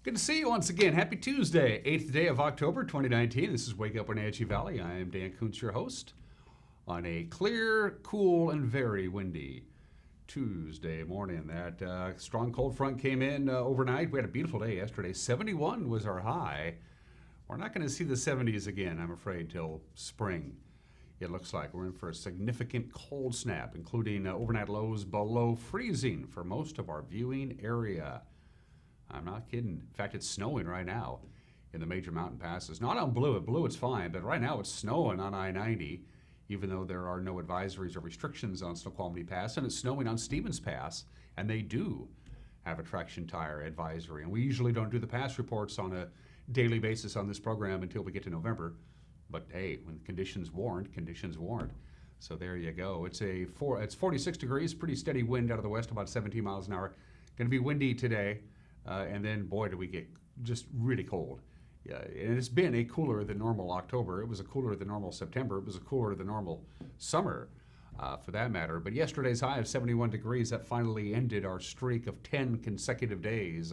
Good to see you once again. Happy Tuesday, 8th day of October 2019. This is Wake Up Wenatchee Valley. I am Dan Kuntz, your host, on a clear, cool, and very windy Tuesday morning. That strong cold front came in overnight. We had a beautiful day yesterday. 71 was our high. We're not going to see the 70s again, I'm afraid, till spring. It looks like we're in for a significant cold snap, including overnight lows below freezing for most of our viewing area. I'm not kidding. In fact, it's snowing right now in the major mountain passes. Not on Blue. At Blue, it's fine, but right now it's snowing on I-90, even though there are no advisories or restrictions on Snoqualmie Pass, and it's snowing on Stevens Pass, and they do have a traction tire advisory. And we usually don't do the pass reports on a daily basis on this program until we get to November. But hey, when conditions warrant, conditions warrant. So there you go. It's 46 degrees, pretty steady wind out of the west, about 17 miles an hour. Going to be windy today. And then, boy, do we get just really cold. Yeah, and it's been a cooler than normal October. It was a cooler than normal September. It was a cooler than normal summer, for that matter. But yesterday's high of 71 degrees, that finally ended our streak of 10 consecutive days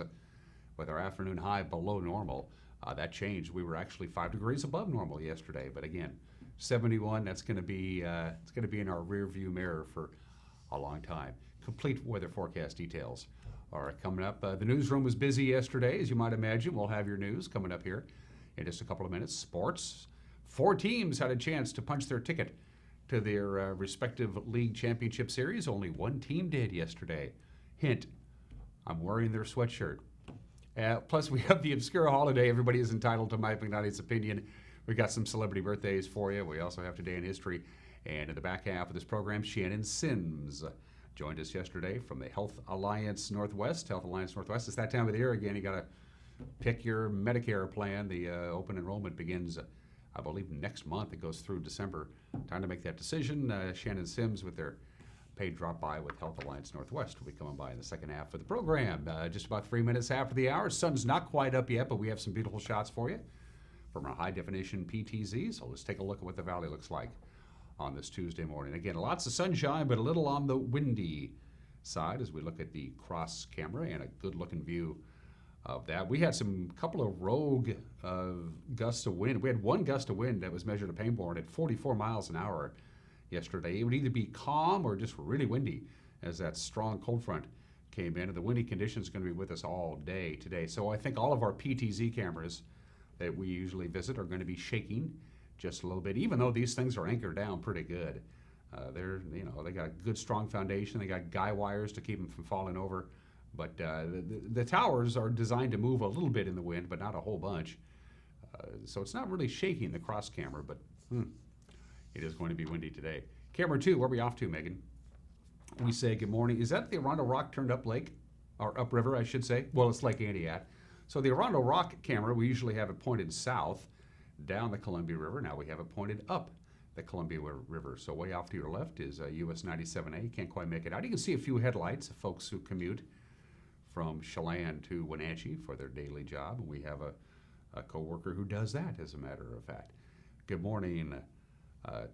with our afternoon high below normal. That changed. We were actually 5 degrees above normal yesterday. But again, 71, that's going to be it's going to be in our rear view mirror for a long time. Complete weather forecast details are coming up. The newsroom was busy yesterday, as you might imagine. We'll have your news coming up here in just a couple of minutes. Sports. 4 teams had a chance to punch their ticket to their respective league championship series. Only 1 team did yesterday. Hint, I'm wearing their sweatshirt. Plus, we have the obscure holiday. Everybody is entitled to Mike McNally's opinion. We got some celebrity birthdays for you. We also have Today in History. And in the back half of this program, Shannon Sims joined us yesterday from the Health Alliance Northwest. Health Alliance Northwest. It's that time of the year again. You got to pick your Medicare plan. The open enrollment begins, I believe, next month. It goes through December. Time to make that decision. Shannon Sims with their paid drop-by with Health Alliance Northwest will be coming by in the second half of the program. Just about 3 minutes after the hour. Sun's not quite up yet, but we have some beautiful shots for you from our high-definition PTZ. So let's take a look at what the valley looks like on this Tuesday morning. Again, lots of sunshine, but a little on the windy side as we look at the cross camera and a good-looking view of that. We had some couple of rogue gusts of wind. We had 1 gust of wind that was measured at Pangbourne at 44 miles an hour yesterday. It would either be calm or just really windy as that strong cold front came in, and the windy conditions are going to be with us all day today. So I think all of our PTZ cameras that we usually visit are going to be shaking just a little bit, even though these things are anchored down pretty good. They got a good strong foundation. They got guy wires to keep them from falling over. But the towers are designed to move a little bit in the wind, but not a whole bunch. So it's not really shaking the cross camera, but it is going to be windy today. Camera 2, where are we off to, Megan? We say good morning. Is that the Arundel Rock turned up lake? Or upriver, I should say. Well, it's Lake Antiat. So the Arundel Rock camera, we usually have it pointed south down the Columbia River. Now we have it pointed up the Columbia River. So way off to your left is US 97A. Can't quite make it out. You can see a few headlights of folks who commute from Chelan to Wenatchee for their daily job. And we have a co-worker who does that, as a matter of fact. Good morning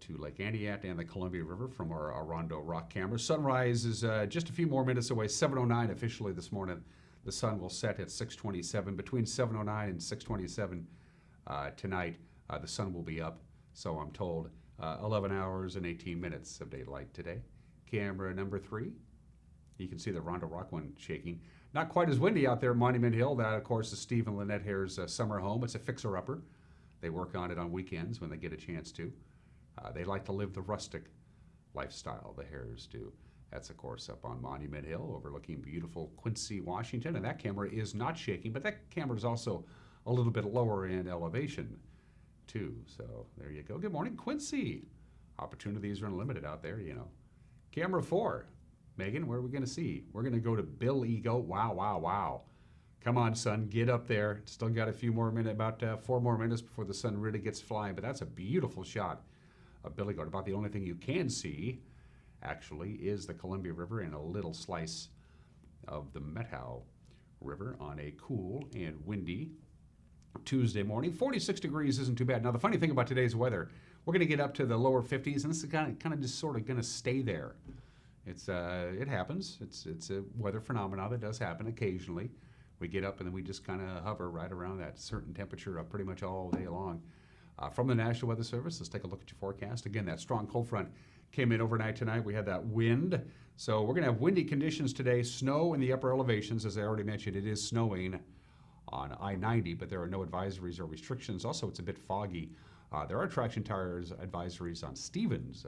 to Lake Antiat and the Columbia River from our Arundel Rock camera. Sunrise is just a few more minutes away, 7:09 officially this morning. The sun will set at 6:27. Between 7:09 and 6:27 tonight, the sun will be up, so I'm told. 11 hours and 18 minutes of daylight today. Camera number 3. You can see the Arundel Rock one shaking. Not quite as windy out there at Monument Hill. That, of course, is Steve and Lynette Hare's summer home. It's a fixer-upper. They work on it on weekends when they get a chance to. They like to live the rustic lifestyle, the Hares do. That's, of course, up on Monument Hill overlooking beautiful Quincy, Washington. And that camera is not shaking, but that camera is also a little bit lower in elevation, too. So there you go. Good morning, Quincy. Opportunities are unlimited out there, you know. Camera 4. Megan, where are we going to see? We're going to go to Bill Ego. Wow, wow, wow. Come on, son, get up there. Still got a few more minutes, about 4 more minutes before the sun really gets flying. But that's a beautiful shot of Bill Ego. About the only thing you can see, actually, is the Columbia River and a little slice of the Methow River on a cool and windy Tuesday morning. 46 degrees isn't too bad. Now, the funny thing about today's weather, we're going to get up to the lower 50s, and this is kind of just sort of going to stay there. It happens. It's a weather phenomenon that does happen occasionally. We get up and then we just kind of hover right around that certain temperature pretty much all day long. From the National Weather Service, let's take a look at your forecast. Again, that strong cold front came in overnight tonight. We had that wind. So we're going to have windy conditions today, snow in the upper elevations. As I already mentioned, it is snowing on I-90, but there are no advisories or restrictions. Also, it's a bit foggy. There are traction tires advisories on Stevens,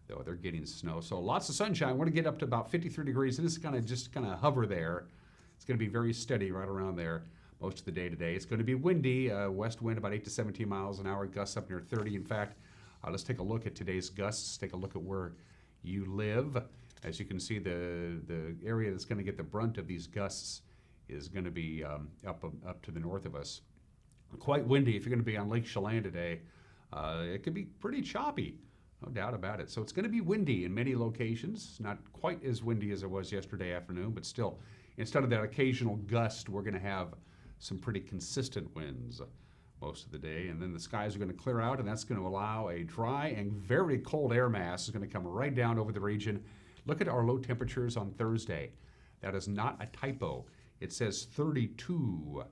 though they're getting snow. So lots of sunshine. We're going to get up to about 53 degrees, and it's going to just kind of hover there. It's going to be very steady right around there most of the day today. It's going to be windy, west wind about 8 to 17 miles an hour, gusts up near 30. In fact, let's take a look at today's gusts. Take a look at where you live. As you can see, the area that's going to get the brunt of these gusts is going to be up to the north of us. Quite windy. If you're going to be on Lake Chelan today, it could be pretty choppy, no doubt about it. So it's going to be windy in many locations. Not quite as windy as it was yesterday afternoon, but still, instead of that occasional gust, we're going to have some pretty consistent winds most of the day. And then the skies are going to clear out, and that's going to allow a dry and very cold air mass is going to come right down over the region. Look at our low temperatures on Thursday. That is not a typo. It says 32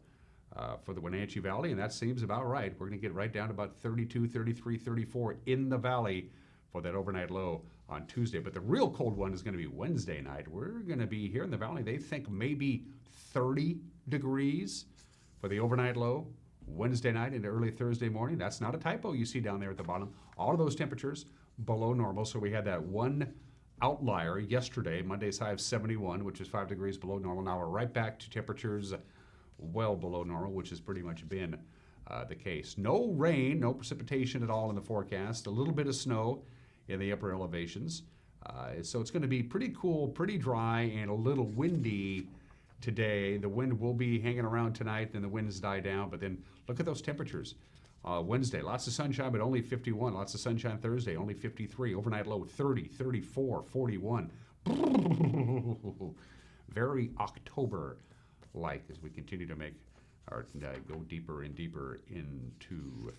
for the Wenatchee Valley, and that seems about right. We're going to get right down to about 32, 33, 34 in the valley for that overnight low on Tuesday. But the real cold one is going to be Wednesday night. We're going to be here in the valley. They think maybe 30 degrees for the overnight low Wednesday night into early Thursday morning. That's not a typo you see down there at the bottom. All of those temperatures below normal. So we had that one outlier yesterday, Monday's high of 71, which is 5 degrees below normal. Now we're right back to temperatures well below normal, which has pretty much been the case. No rain, no precipitation at all in the forecast. A little bit of snow in the upper elevations. So it's going to be pretty cool, pretty dry, and a little windy today. The wind will be hanging around tonight, then the winds die down, but then look at those temperatures. Wednesday, lots of sunshine, but only 51. Lots of sunshine Thursday, only 53. Overnight low, 30, 34, 41. Very October-like as we continue to make our go deeper and deeper into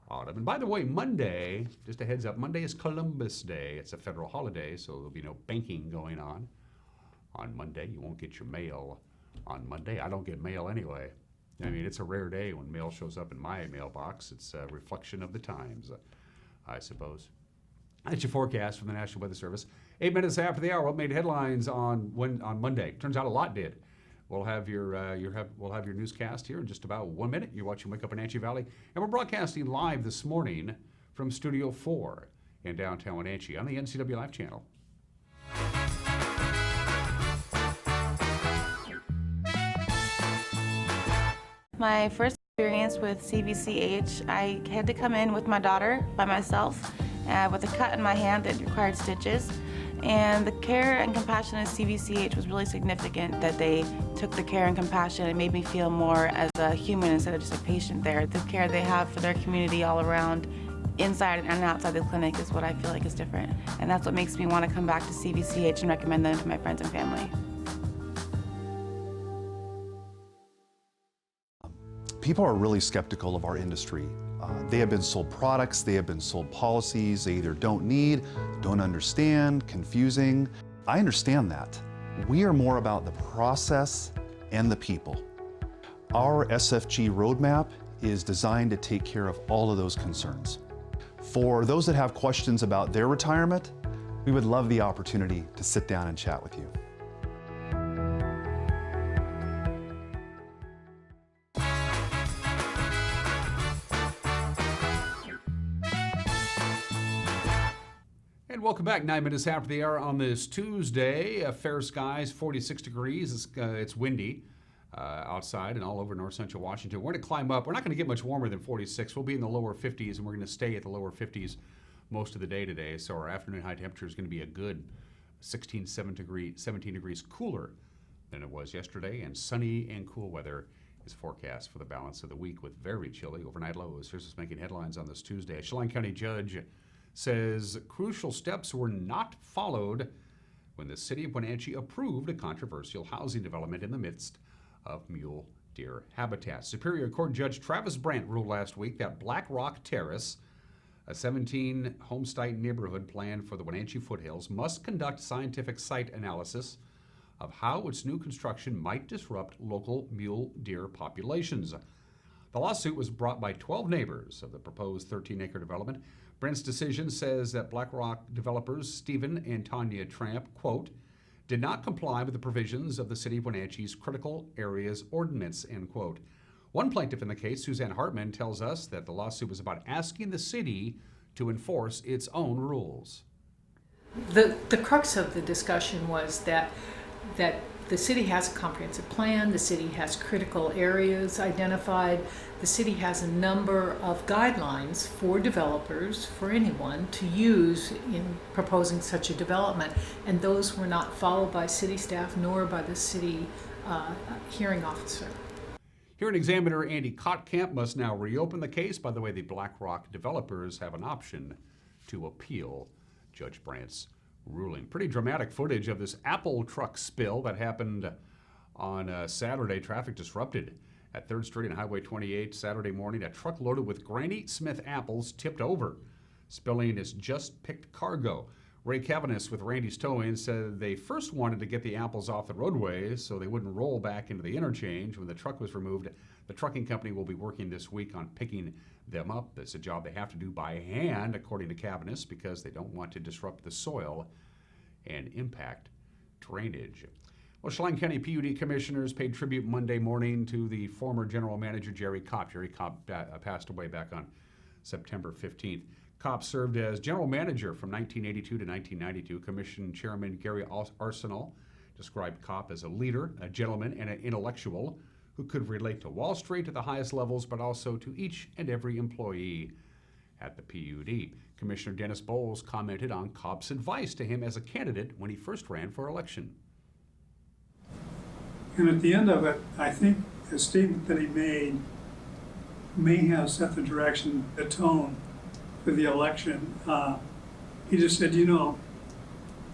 autumn. And by the way, Monday, just a heads up, Monday is Columbus Day. It's a federal holiday, so there'll be no banking going on Monday. You won't get your mail on Monday. I don't get mail anyway. I mean, it's a rare day when mail shows up in my mailbox. It's a reflection of the times, I suppose. That's your forecast from the National Weather Service. 8 minutes after the hour, what made headlines on Monday? Turns out a lot did. We'll have your newscast here in just about 1 minute. You're watching Wake Up Wenatchee Valley, and we're broadcasting live this morning from Studio 4 in downtown Wenatchee on the NCW Live channel. My first experience with CVCH, I had to come in with my daughter by myself with a cut in my hand that required stitches. And the care and compassion of CVCH was really significant, that they took the care and compassion and made me feel more as a human instead of just a patient there. The care they have for their community all around, inside and outside the clinic, is what I feel like is different. And that's what makes me want to come back to CVCH and recommend them to my friends and family. People are really skeptical of our industry. They have been sold products, they have been sold policies they either don't need, don't understand, confusing. I understand that. We are more about the process and the people. Our SFG roadmap is designed to take care of all of those concerns. For those that have questions about their retirement, we would love the opportunity to sit down and chat with you. Welcome back. 9 minutes after the hour on this Tuesday. Fair skies, 46 degrees. It's windy outside and all over north central Washington. We're going to climb up. We're not going to get much warmer than 46. We'll be in the lower 50s, and we're going to stay at the lower 50s most of the day today. So our afternoon high temperature is going to be a good 17 degrees cooler than it was yesterday, and sunny and cool weather is forecast for the balance of the week with very chilly overnight lows. Here's what's making headlines on this Tuesday. A Chelan County judge says crucial steps were not followed when the city of Wenatchee approved a controversial housing development in the midst of mule deer habitat. Superior Court Judge Travis Brandt ruled last week that Black Rock Terrace, a 17-home site neighborhood plan for the Wenatchee foothills, must conduct scientific site analysis of how its new construction might disrupt local mule deer populations. The lawsuit was brought by 12 neighbors of the proposed 13-acre development. Brent's decision says that BlackRock developers Stephen and Tanya Tramp, quote, did not comply with the provisions of the City of Wenatchee's Critical Areas Ordinance, end quote. One plaintiff in the case, Suzanne Hartman, tells us that the lawsuit was about asking the city to enforce its own rules. The crux of the discussion was that the city has a comprehensive plan, the city has critical areas identified, the city has a number of guidelines for developers, for anyone, to use in proposing such a development, and those were not followed by city staff nor by the city hearing officer. Hearing examiner Andy Kottkamp must now reopen the case. By the way, the BlackRock developers have an option to appeal Judge Brandt's ruling. Pretty dramatic footage of this Apple truck spill that happened on Saturday. Traffic disrupted at 3rd Street and Highway 28 Saturday morning. A truck loaded with Granny Smith apples tipped over, spilling its just-picked cargo. Ray Cavanis with Randy's Towing said they first wanted to get the apples off the roadway so they wouldn't roll back into the interchange. When the truck was removed, the trucking company will be working this week on picking them up. It's a job they have to do by hand, according to Cavanis, because they don't want to disrupt the soil and impact drainage. Well, Chelan County PUD commissioners paid tribute Monday morning to the former general manager, Jerry Kopp. Jerry Kopp passed away back on September 15th. Kopp served as general manager from 1982 to 1992. Commission Chairman Gary Arsenal described Kopp as a leader, a gentleman, and an intellectual who could relate to Wall Street at the highest levels, but also to each and every employee at the PUD. Commissioner Dennis Bowles commented on Kopp's advice to him as a candidate when he first ran for election. And at the end of it, I think the statement that he made may have set the direction, the tone for the election. He just said, you know,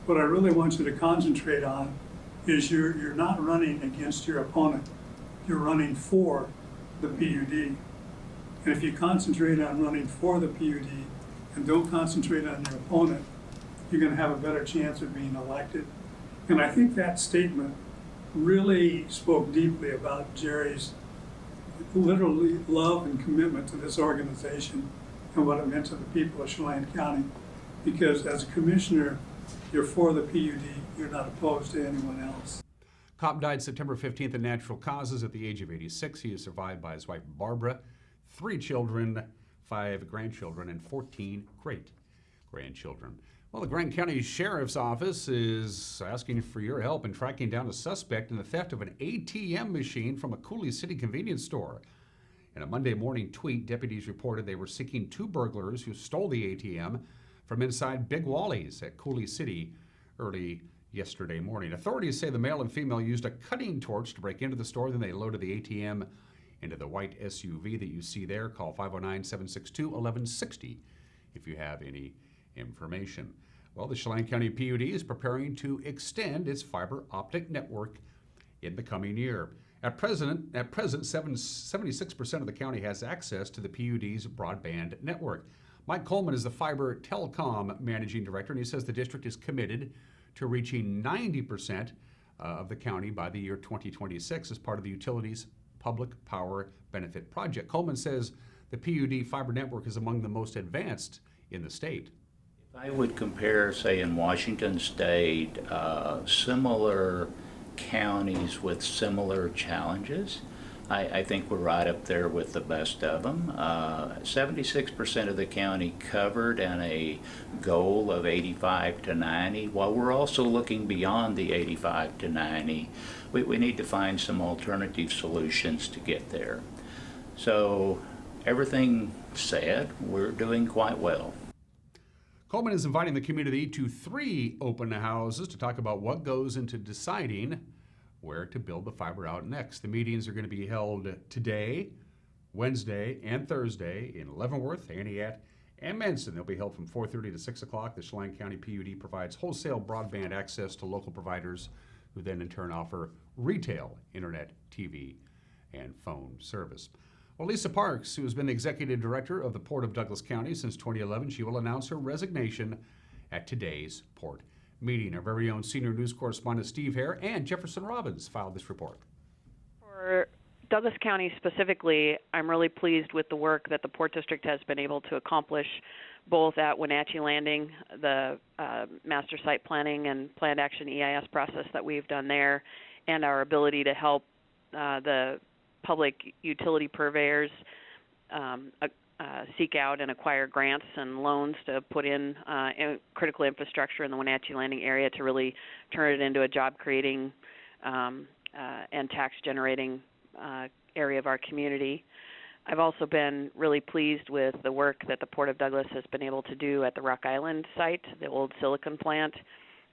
what I really want you to concentrate on is you're not running against your opponent. You're running for the PUD. And if you concentrate on running for the PUD and don't concentrate on your opponent, you're going to have a better chance of being elected. And I think that statement really spoke deeply about Jerry's literally love and commitment to this organization and what it meant to the people of Chelan County. Because as a commissioner, you're for the PUD, you're not opposed to anyone else. Kopp died September 15th of natural causes at the age of 86. He is survived by his wife Barbara, 3 children, 5 grandchildren, and 14 great-grandchildren. Well, the Grant County Sheriff's Office is asking for your help in tracking down a suspect in the theft of an ATM machine from a Cooley City convenience store. In a Monday morning tweet, deputies reported they were seeking 2 burglars who stole the ATM from inside Big Wally's at Cooley City early yesterday morning. Authorities say the male and female used a cutting torch to break into the store. Then they loaded the ATM into the white SUV that you see there. Call 509-762-1160 if you have any information. Well, the Chelan County PUD is preparing to extend its fiber optic network in the coming year. At present, 76% of the county has access to the PUD's broadband network. Mike Coleman is the Fiber Telecom Managing Director, and he says the district is committed to reaching 90% of the county by the year 2026 as part of the utility's Public Power Benefit Project. Coleman says the PUD fiber network is among the most advanced in the state. If I would compare, say, in Washington State, similar counties with similar challenges, I think we're right up there with the best of them. 76% of the county covered and a goal of 85 to 90. While we're also looking beyond the 85 to 90, we need to find some alternative solutions to get there. So everything said, we're doing quite well. Coleman is inviting the community to 3 open houses to talk about what goes into deciding where to build the fiber out next. The meetings are going to be held today, Wednesday, and Thursday in Leavenworth, Aniat, and Manson. They'll be held from 4:30 to 6 o'clock. The Chelan County PUD provides wholesale broadband access to local providers who then in turn offer retail internet, TV, and phone service. Well, Lisa Parks, who has been the executive director of the Port of Douglas County since 2011, she will announce her resignation at today's port meeting. Our very own senior news correspondent Steve Hare and Jefferson Robbins filed this report. For Douglas County specifically, I'm really pleased with the work that the Port District has been able to accomplish both at Wenatchee Landing, the master site planning and planned action EIS process that we've done there, and our ability to help the public utility purveyors seek out and acquire grants and loans to put in critical infrastructure in the Wenatchee Landing area to really turn it into a job-creating and tax-generating area of our community. I've also been really pleased with the work that the Port of Douglas has been able to do at the Rock Island site, the old silicon plant,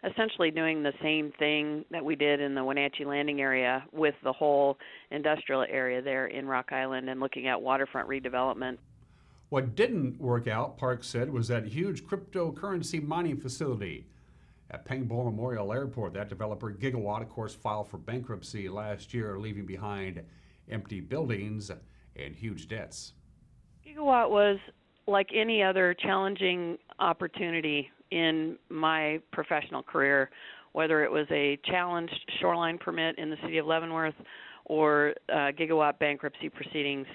essentially doing the same thing that we did in the Wenatchee Landing area with the whole industrial area there in Rock Island and looking at waterfront redevelopment. What didn't work out, Parks said, was that huge cryptocurrency mining facility at Pangbourne Memorial Airport. That developer, Gigawatt, of course, filed for bankruptcy last year, leaving behind empty buildings and huge debts. Gigawatt was like any other challenging opportunity in my professional career, whether it was a challenged shoreline permit in the city of Leavenworth or Gigawatt bankruptcy proceedings.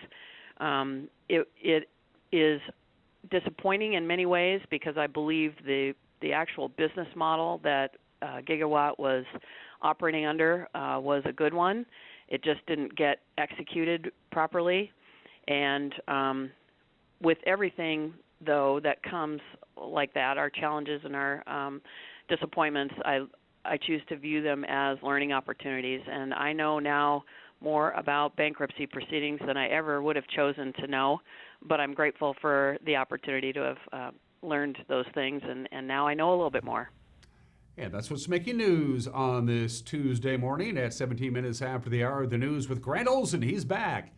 It is disappointing in many ways because I believe the actual business model that Gigawatt was operating under was a good one. It just didn't get executed properly. And with everything, though, that comes like that, our challenges and our disappointments, I choose to view them as learning opportunities. And I know now more about bankruptcy proceedings than I ever would have chosen to know, but I'm grateful for the opportunity to have learned those things, and now I know a little bit more. And that's what's making news on this Tuesday morning at 17 minutes after the hour. The news with Grant Olson. He's back.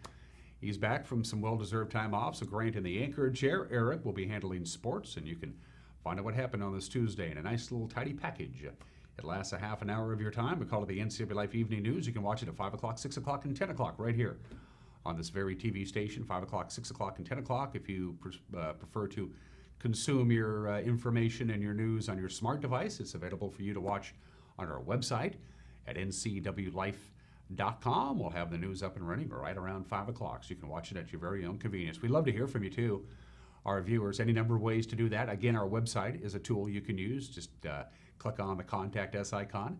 He's back from some well-deserved time off, so Grant in the anchor chair. Eric will be handling sports, and you can find out what happened on this Tuesday in a nice little tidy package. It lasts a half an hour of your time. We call it the NCW Life Evening News. You can watch it at 5 o'clock, 6 o'clock, and 10 o'clock right here on this very TV station, 5 o'clock, 6 o'clock, and 10 o'clock. If you prefer to consume your information and your news on your smart device, it's available for you to watch on our website at ncwlife.com. We'll have the news up and running right around 5 o'clock, so you can watch it at your very own convenience. We'd love to hear from you, too, our viewers. Any number of ways to do that. Again, our website is a tool you can use. Just click on the Contact Us icon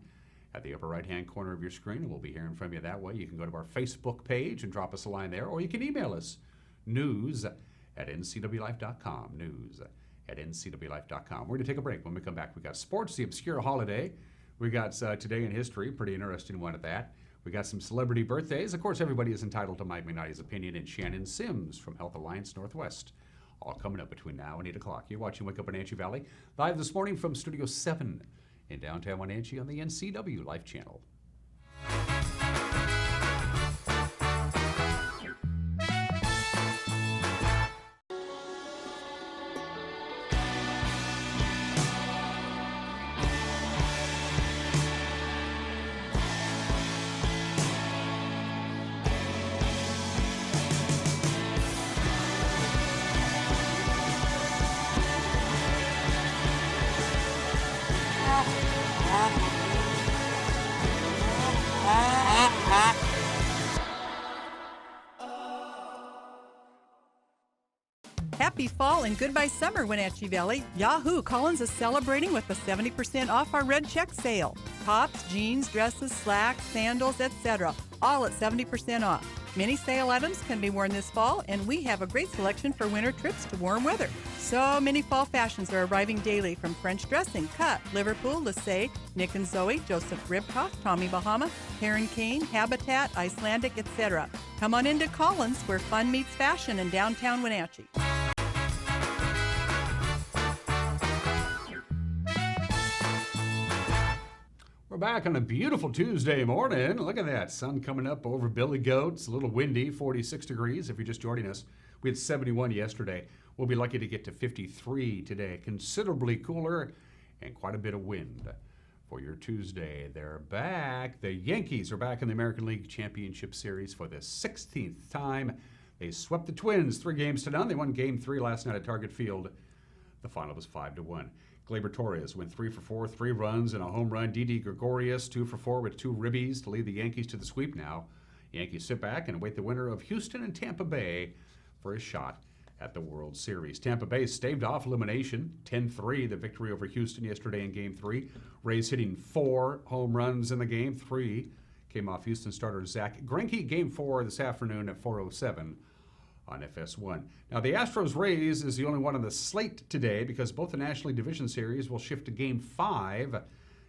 at the upper right-hand corner of your screen, and we'll be hearing from you that way. You can go to our Facebook page and drop us a line there, or you can email us, news@ncwlife.com, news@ncwlife.com. We're going to take a break. When we come back, we got sports, the obscure holiday. We got Today in History, pretty interesting one at that. We got some celebrity birthdays. Of course, everybody is entitled to Mike McNally's opinion, and Shannon Sims from Health Alliance Northwest. All coming up between now and 8 o'clock. You're watching Wake Up Wenatchee Valley, live this morning from Studio 7 in downtown Wenatchee on the NCW Life Channel. Happy fall and goodbye summer, Wenatchee Valley. Yahoo! Collins is celebrating with a 70% off our red check sale. Tops, jeans, dresses, slacks, sandals, etc. All at 70% off. Many sale items can be worn this fall, and we have a great selection for winter trips to warm weather. So many fall fashions are arriving daily, from French dressing, cut, Liverpool, Lissay, Nick and Zoe, Joseph Ribkoff, Tommy Bahama, Heron Kane, Habitat, Icelandic, etc. Come on into Collins, where fun meets fashion in downtown Wenatchee. We're back on a beautiful Tuesday morning. Look at that. Sun coming up over Billy Goat. It's a little windy, 46 degrees if you're just joining us. We had 71 yesterday. We'll be lucky to get to 53 today. Considerably cooler and quite a bit of wind for your Tuesday. They're back. The Yankees are back in the American League Championship Series for the 16th time. They swept the Twins 3-0. They won Game 3 last night at Target Field. The final was 5-1. Gleyber Torres went 3 for 4, 3 runs and a home run. Didi Gregorius 2 for 4 with 2 ribbies to lead the Yankees to the sweep now. Yankees sit back and await the winner of Houston and Tampa Bay for a shot at the World Series. Tampa Bay staved off elimination, 10-3, the victory over Houston yesterday in Game 3. Rays hitting 4 home runs in the game. 3 came off Houston starter Zach Greinke. Game 4 this afternoon at 4:07 on FS1. Now, the Astros-Rays is the only one on the slate today because both the National League Division Series will shift to Game 5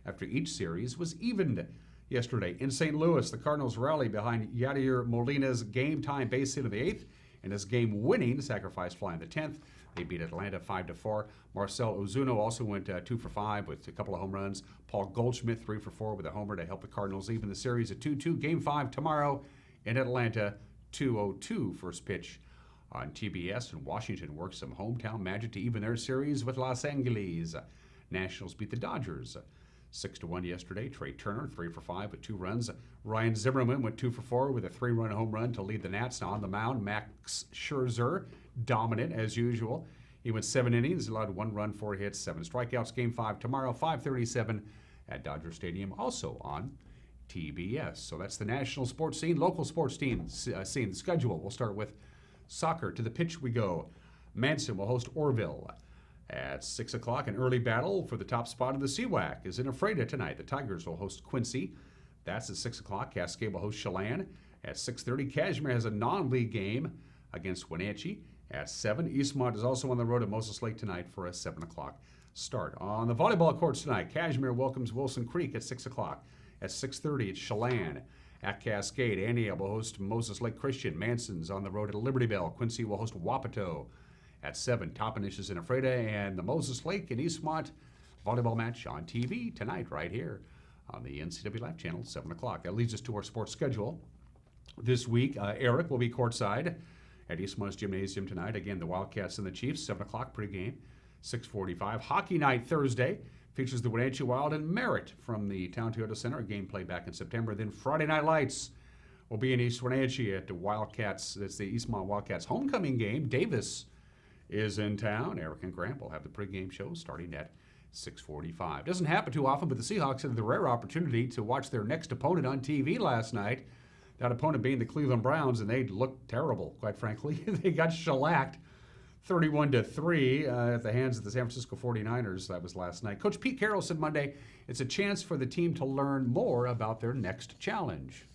after each series was evened yesterday. In St. Louis, the Cardinals rally behind Yadier Molina's game-time base hit in the 8th and his game-winning sacrifice fly in the 10th. They beat Atlanta 5-4. Marcell Ozuna also went 2 for 5 with a couple of home runs. Paul Goldschmidt 3 for 4 with a homer to help the Cardinals even the series at 2-2. Game 5 tomorrow in Atlanta, 2:02 first pitch on TBS, and Washington works some hometown magic to even their series with Los Angeles. Nationals beat the Dodgers 6-1 yesterday. Trey Turner 3 for 5 with 2 runs. Ryan Zimmerman went 2 for 4 with a 3-run home run to lead the Nats. Now on the mound, Max Scherzer dominant as usual. He went 7 innings, allowed 1 run, 4 hits, 7 strikeouts. Game 5 tomorrow, 5:37 at Dodger Stadium, also on TBS. So that's the national sports scene. Local sports scene. The schedule. We'll start with soccer. To the pitch we go. Manson will host Orville at 6 o'clock. An early battle for the top spot of the CWAC is in Ephrata tonight. The Tigers will host Quincy. That's at 6 o'clock. Cascade will host Chelan at 6:30. Cashmere has a non-league game against Wenatchee at 7. Eastmont is also on the road at Moses Lake tonight for a 7 o'clock start. On the volleyball courts tonight, Cashmere welcomes Wilson Creek at 6 o'clock. At 6:30, it's Chelan. At Cascade, Antioch will host Moses Lake Christian. Manson's on the road at Liberty Bell. Quincy will host Wapato at 7. Toppenish is in Ephrata, and the Moses Lake and Eastmont volleyball match on TV tonight right here on the NCW Live channel, 7 o'clock. That leads us to our sports schedule. This week, Eric will be courtside at Eastmont's Gymnasium tonight. Again, the Wildcats and the Chiefs, 7 o'clock pregame, 6:45. Hockey night Thursday features the Wenatchee Wild and Merritt from the Town Toyota Center. A game played back in September. Then Friday Night Lights will be in East Wenatchee at the Wildcats. That's the Eastmont Wildcats homecoming game. Davis is in town. Eric and Grant will have the pregame show starting at 6:45. Doesn't happen too often, but the Seahawks had the rare opportunity to watch their next opponent on TV last night. That opponent being the Cleveland Browns, and they looked terrible, quite frankly. They got shellacked 31-3 at the hands of the San Francisco 49ers. That was last night. Coach Pete Carroll said Monday it's a chance for the team to learn more about their next challenge.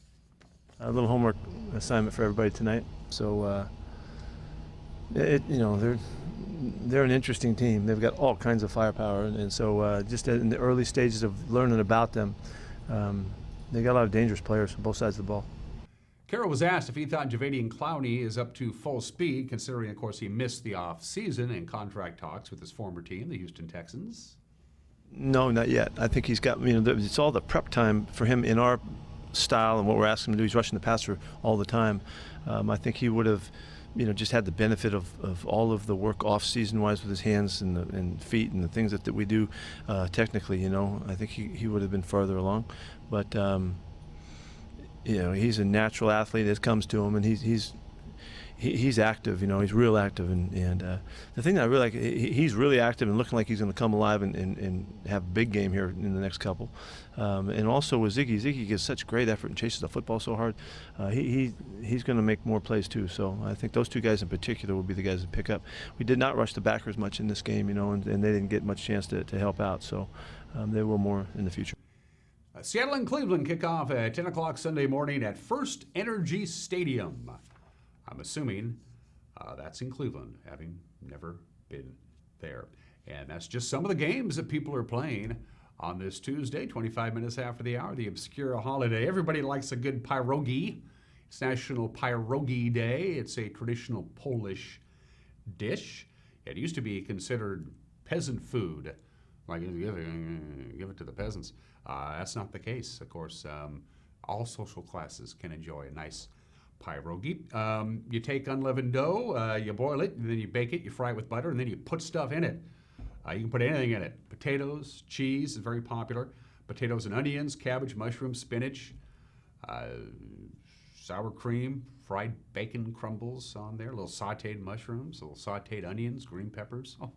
A little homework assignment for everybody tonight. So, they're an interesting team. They've got all kinds of firepower, and so just in the early stages of learning about them, they got a lot of dangerous players on both sides of the ball. Carroll was asked if he thought Javadian Clowney is up to full speed, considering, of course, he missed the off-season and contract talks with his former team, the Houston Texans. No, not yet. I think he's got, it's all the prep time for him in our style and what we're asking him to do. He's rushing the passer all the time. I think he would have, just had the benefit of all of the work off-season-wise with his hands and feet and the things that we do technically, I think he would have been further along. But, he's a natural athlete as comes to him, and he's active, he's real active. And the thing that I really like, he's really active and looking like he's going to come alive and have a big game here in the next couple. And also with Ziggy gives such great effort and chases the football so hard. He's going to make more plays too. So I think those two guys in particular will be the guys to pick up. We did not rush the backers much in this game, and they didn't get much chance to help out. So they will more in the future. Seattle and Cleveland kick off at 10 o'clock Sunday morning at First Energy Stadium. I'm assuming that's in Cleveland, having never been there. And that's just some of the games that people are playing on this Tuesday, 25 minutes after the hour, the Obscura holiday. Everybody likes a good pierogi. It's National Pierogi Day. It's a traditional Polish dish. It used to be considered peasant food, like give it to the peasants. That's not the case, of course. All social classes can enjoy a nice pierogi. You take unleavened dough, you boil it, and then you bake it, you fry it with butter, and then you put stuff in it. You can put anything in it. Potatoes, cheese is very popular. Potatoes and onions, cabbage, mushrooms, spinach, sour cream, fried bacon crumbles on there, little sauteed mushrooms, little sauteed onions, green peppers. Oh,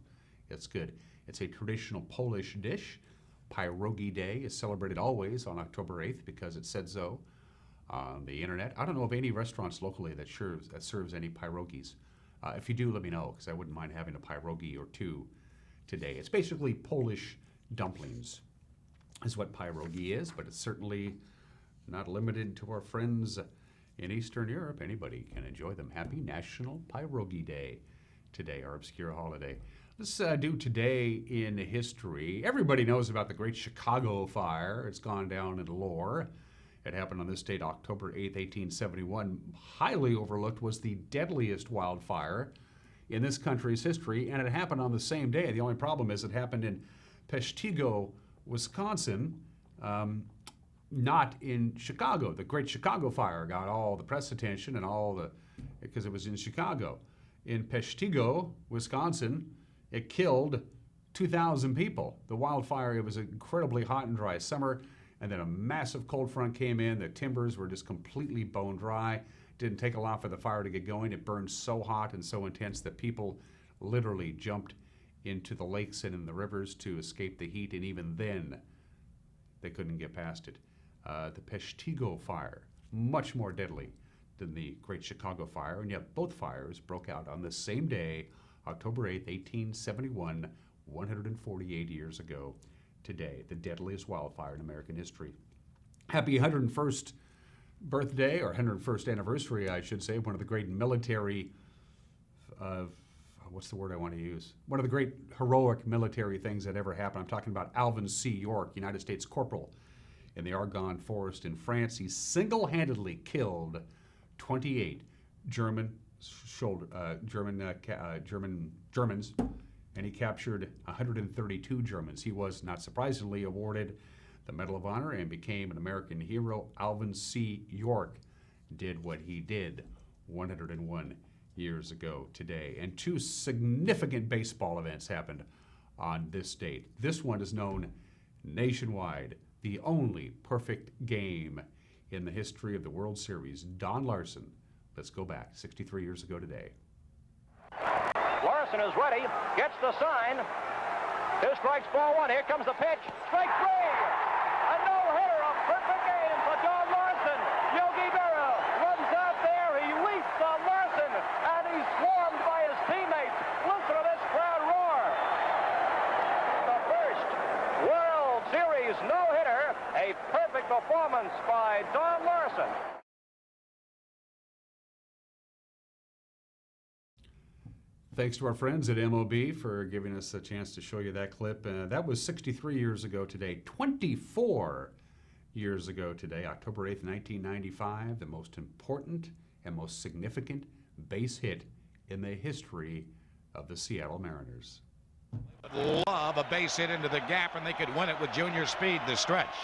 it's good. It's a traditional Polish dish. Pierogi Day is celebrated always on October 8th because it said so on the internet. I don't know of any restaurants locally that serves any pierogies. If you do, let me know, because I wouldn't mind having a pierogi or two today. It's basically Polish dumplings is what pierogi is, but it's certainly not limited to our friends in Eastern Europe. Anybody can enjoy them. Happy National Pierogi Day today, our obscure holiday. Let's do today in history. Everybody knows about the Great Chicago Fire. It's gone down in lore. It happened on this date, October 8th, 1871. Highly overlooked, was the deadliest wildfire in this country's history, and it happened on the same day. The only problem is it happened in Peshtigo, Wisconsin, not in Chicago. The Great Chicago Fire got all the press attention and because it was in Chicago. In Peshtigo, Wisconsin, it killed 2,000 people. The wildfire, it was an incredibly hot and dry summer, and then a massive cold front came in. The timbers were just completely bone dry. Didn't take a lot for the fire to get going. It burned so hot and so intense that people literally jumped into the lakes and in the rivers to escape the heat, and even then, they couldn't get past it. The Peshtigo Fire, much more deadly than the Great Chicago Fire, and yet both fires broke out on the same day, October 8th, 1871, 148 years ago today, the deadliest wildfire in American history. Happy 101st birthday, or 101st anniversary, I should say, one of the great military, what's the word I want to use? One of the great heroic military things that ever happened. I'm talking about Alvin C. York, United States Corporal in the Argonne Forest in France. He single-handedly killed 28 Germans, and he captured 132 Germans. He was, not surprisingly, awarded the Medal of Honor and became an American hero. Alvin C. York did what he did 101 years ago today. And two significant baseball events happened on this date. This one is known nationwide, the only perfect game in the history of the World Series. Don Larson, let's go back 63 years ago today. Larson is ready, gets the sign. 2 strikes, ball 1. Here comes the pitch. Strike 3. A no-hitter, a perfect game for Don Larson. Yogi Berra runs out there. He leaps on Larson, and he's swarmed by his teammates. Listen to this crowd roar. The first World Series no-hitter, a perfect performance by Don Larson. Thanks to our friends at MOB for giving us a chance to show you that clip. That was 63 years ago today, 24 years ago today, October 8th, 1995, the most important and most significant base hit in the history of the Seattle Mariners. Love a base hit into the gap, and they could win it with junior speed, the stretch.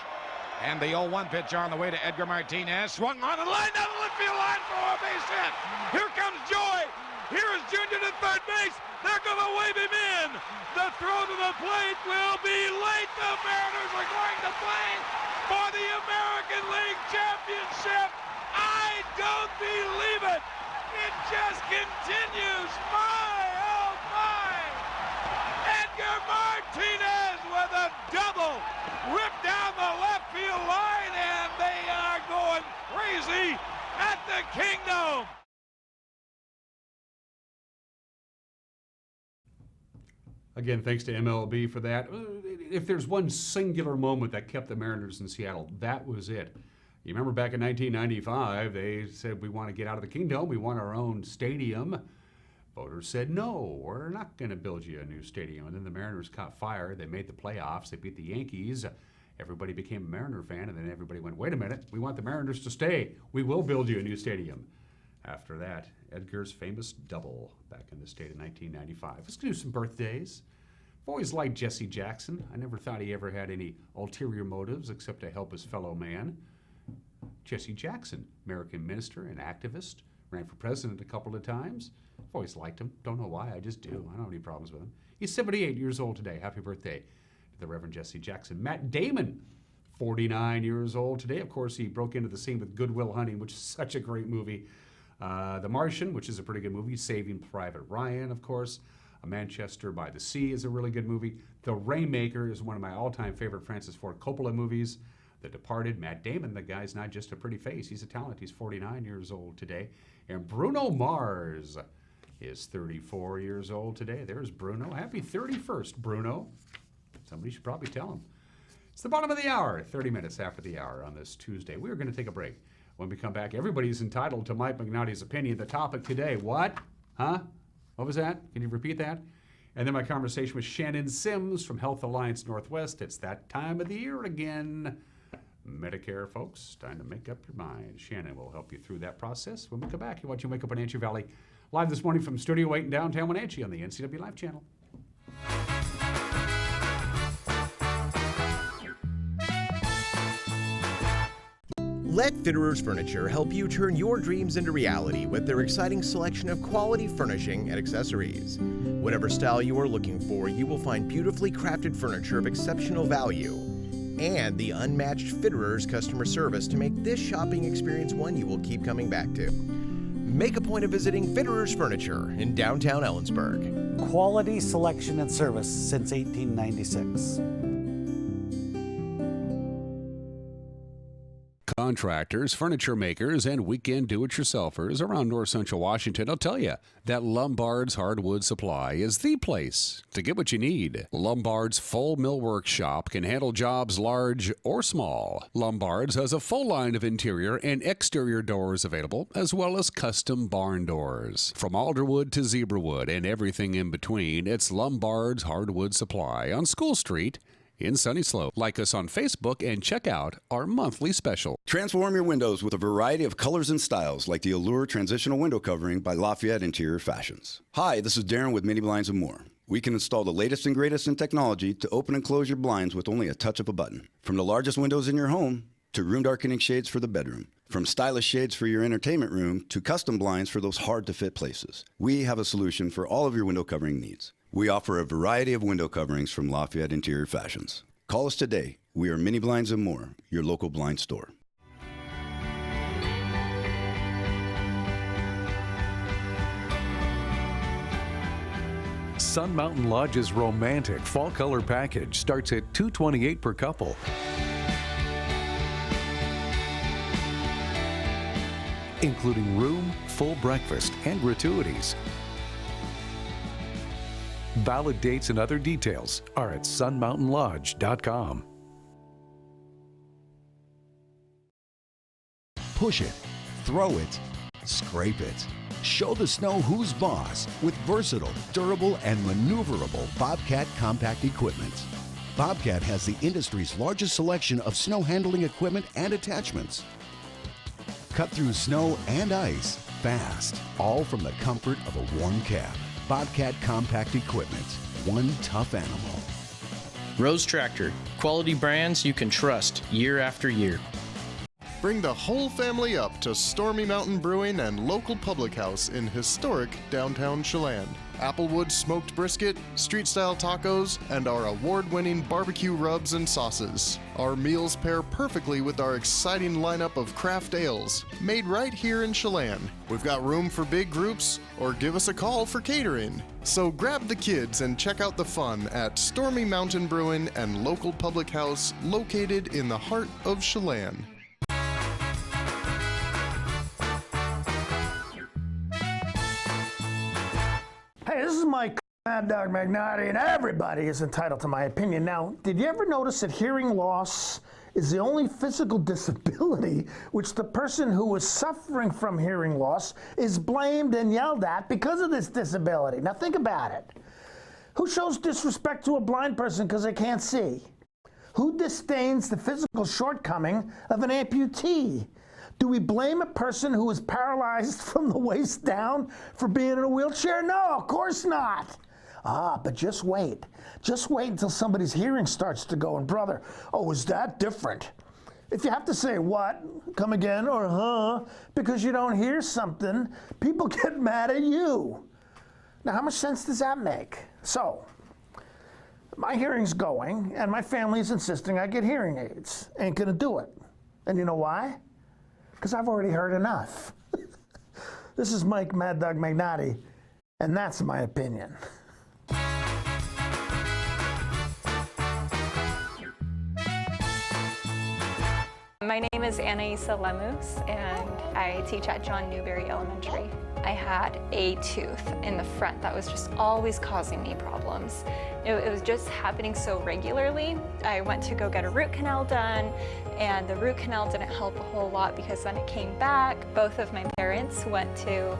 And the 0-1 pitch on the way to Edgar Martinez. Swung on and lined down the left field line for a base hit. Here comes Joy. Here is Junior to third base. They're going to wave him in. The throw to the plate will be late. The Mariners are going to play for the American League Championship. I don't believe it. It just continues. My, oh my. Edgar Martinez with a double. Ripped down the left field line, and they are going crazy at the Kingdom. Again, thanks to MLB for that. If there's one singular moment that kept the Mariners in Seattle, that was it. You remember back in 1995, they said, we want to get out of the Kingdom. We want our own stadium. Voters said, no, we're not going to build you a new stadium. And then the Mariners caught fire. They made the playoffs. They beat the Yankees. Everybody became a Mariner fan. And then everybody went, wait a minute, we want the Mariners to stay. We will build you a new stadium. After that, Edgar's famous double back in the state of 1995. Let's do some birthdays. I've always liked Jesse Jackson. I never thought he ever had any ulterior motives except to help his fellow man. Jesse Jackson, American minister and activist, ran for president a couple of times. I've always liked him. Don't know why, I just do. I don't have any problems with him. He's 78 years old today. Happy birthday to the Reverend Jesse Jackson. Matt Damon, 49 years old today. Of course, he broke into the scene with Good Will Hunting, which is such a great movie. The Martian, which is a pretty good movie. Saving Private Ryan, of course. Manchester by the Sea is a really good movie. The Rainmaker is one of my all-time favorite Francis Ford Coppola movies. The Departed, Matt Damon, the guy's not just a pretty face, he's a talent. He's 49 years old today. And Bruno Mars is 34 years old today. There's Bruno. Happy 31st, Bruno. Somebody should probably tell him. It's the bottom of the hour, 30 minutes after the hour on this Tuesday. We're going to take a break. When we come back, everybody's entitled to Mike Magnotti's opinion. The topic today, what? Huh? What was that? Can you repeat that? And then my conversation with Shannon Sims from Health Alliance Northwest. It's that time of the year again. Medicare, folks, time to make up your mind. Shannon will help you through that process. When we come back, you're watching Wake Up Wenatchee Valley live this morning from Studio 8 in downtown Wenatchee on the NCW Live channel. Let Fitterers Furniture help you turn your dreams into reality with their exciting selection of quality furnishing and accessories. Whatever style you are looking for, you will find beautifully crafted furniture of exceptional value and the unmatched Fitterers customer service to make this shopping experience one you will keep coming back to. Make a point of visiting Fitterers Furniture in downtown Ellensburg. Quality selection and service since 1896. Contractors, furniture makers, and weekend do-it-yourselfers around North Central Washington will tell you that Lombard's Hardwood Supply is the place to get what you need. Lombard's full millwork shop can handle jobs large or small. Lombard's has a full line of interior and exterior doors available, as well as custom barn doors. From alderwood to zebrawood and everything in between, it's Lombard's Hardwood Supply on School Street in Sunny Slope. Like us on Facebook and check out our monthly special. Transform your windows with a variety of colors and styles like the Allure Transitional Window Covering by Lafayette Interior Fashions. Hi, this is Darren with Mini Blinds and More. We can install the latest and greatest in technology to open and close your blinds with only a touch of a button. From the largest windows in your home to room darkening shades for the bedroom. From stylish shades for your entertainment room to custom blinds for those hard-to-fit places. We have a solution for all of your window covering needs. We offer a variety of window coverings from Lafayette Interior Fashions. Call us today. We are Mini Blinds and More, your local blind store. Sun Mountain Lodge's romantic fall color package starts at $228 per couple. Including room, full breakfast, and gratuities. Valid dates and other details are at sunmountainlodge.com. Push it, throw it, scrape it. Show the snow who's boss with versatile, durable, and maneuverable Bobcat compact equipment. Bobcat has the industry's largest selection of snow handling equipment and attachments. Cut through snow and ice fast, all from the comfort of a warm cab. Bobcat compact equipment, one tough animal. Rose Tractor, quality brands you can trust year after year. Bring the whole family up to Stormy Mountain Brewing and local public house in historic downtown Chelan. Applewood smoked brisket, street-style tacos, and our award-winning barbecue rubs and sauces. Our meals pair perfectly with our exciting lineup of craft ales, made right here in Chelan. We've got room for big groups, or give us a call for catering. So grab the kids and check out the fun at Stormy Mountain Brewing and local public house located in the heart of Chelan. Hey, this is Mike Mad Dog Magnotti, and everybody is entitled to my opinion. Now, did you ever notice that hearing loss is the only physical disability which the person who is suffering from hearing loss is blamed and yelled at because of this disability? Now, think about it. Who shows disrespect to a blind person because they can't see? Who disdains the physical shortcoming of an amputee? Do we blame a person who is paralyzed from the waist down for being in a wheelchair? No, of course not. But just wait. Just wait until somebody's hearing starts to go. And brother, oh, is that different? If you have to say what, come again, or huh, because you don't hear something, people get mad at you. Now, how much sense does that make? So, my hearing's going, and my family's insisting I get hearing aids. Ain't gonna do it. And you know why? Because I've already heard enough. This is Mike Mad Dog Magnotti, and that's my opinion. name is Anaisa Lemus, and I teach at John Newberry Elementary. I had a tooth in the front that was just always causing me problems. It was just happening so regularly. I went to go get a root canal done, and the root canal didn't help a whole lot because then it came back. Both of my parents went to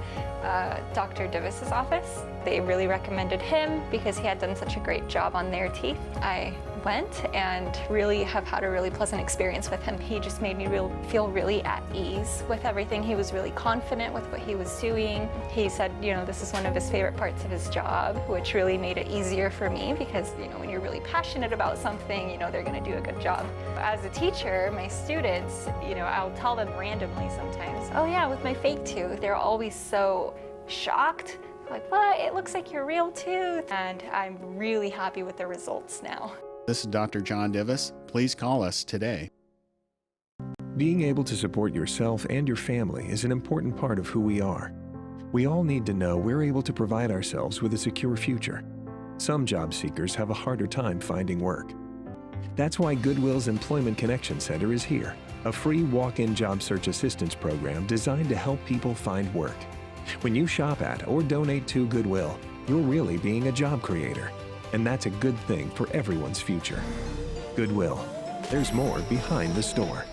Dr. Divis's office. They really recommended him because he had done such a great job on their teeth. I went and really have had a really pleasant experience with him. He just made me feel really at ease with everything. He was really confident with what he was doing. He said, you know, this is one of his favorite parts of his job, which really made it easier for me because, you know, when you're really passionate about something, you know, they're going to do a good job. As a teacher, my students, you know, I'll tell them randomly sometimes, oh yeah, with my fake tooth. They're always so shocked. Like, what? It looks like your real tooth. And I'm really happy with the results now. This is Dr. John Divis. Please call us today. Being able to support yourself and your family is an important part of who we are. We all need to know we're able to provide ourselves with a secure future. Some job seekers have a harder time finding work. That's why Goodwill's Employment Connection Center is here, a free walk-in job search assistance program designed to help people find work. When you shop at or donate to Goodwill, you're really being a job creator. And that's a good thing for everyone's future. Goodwill. There's more behind the store.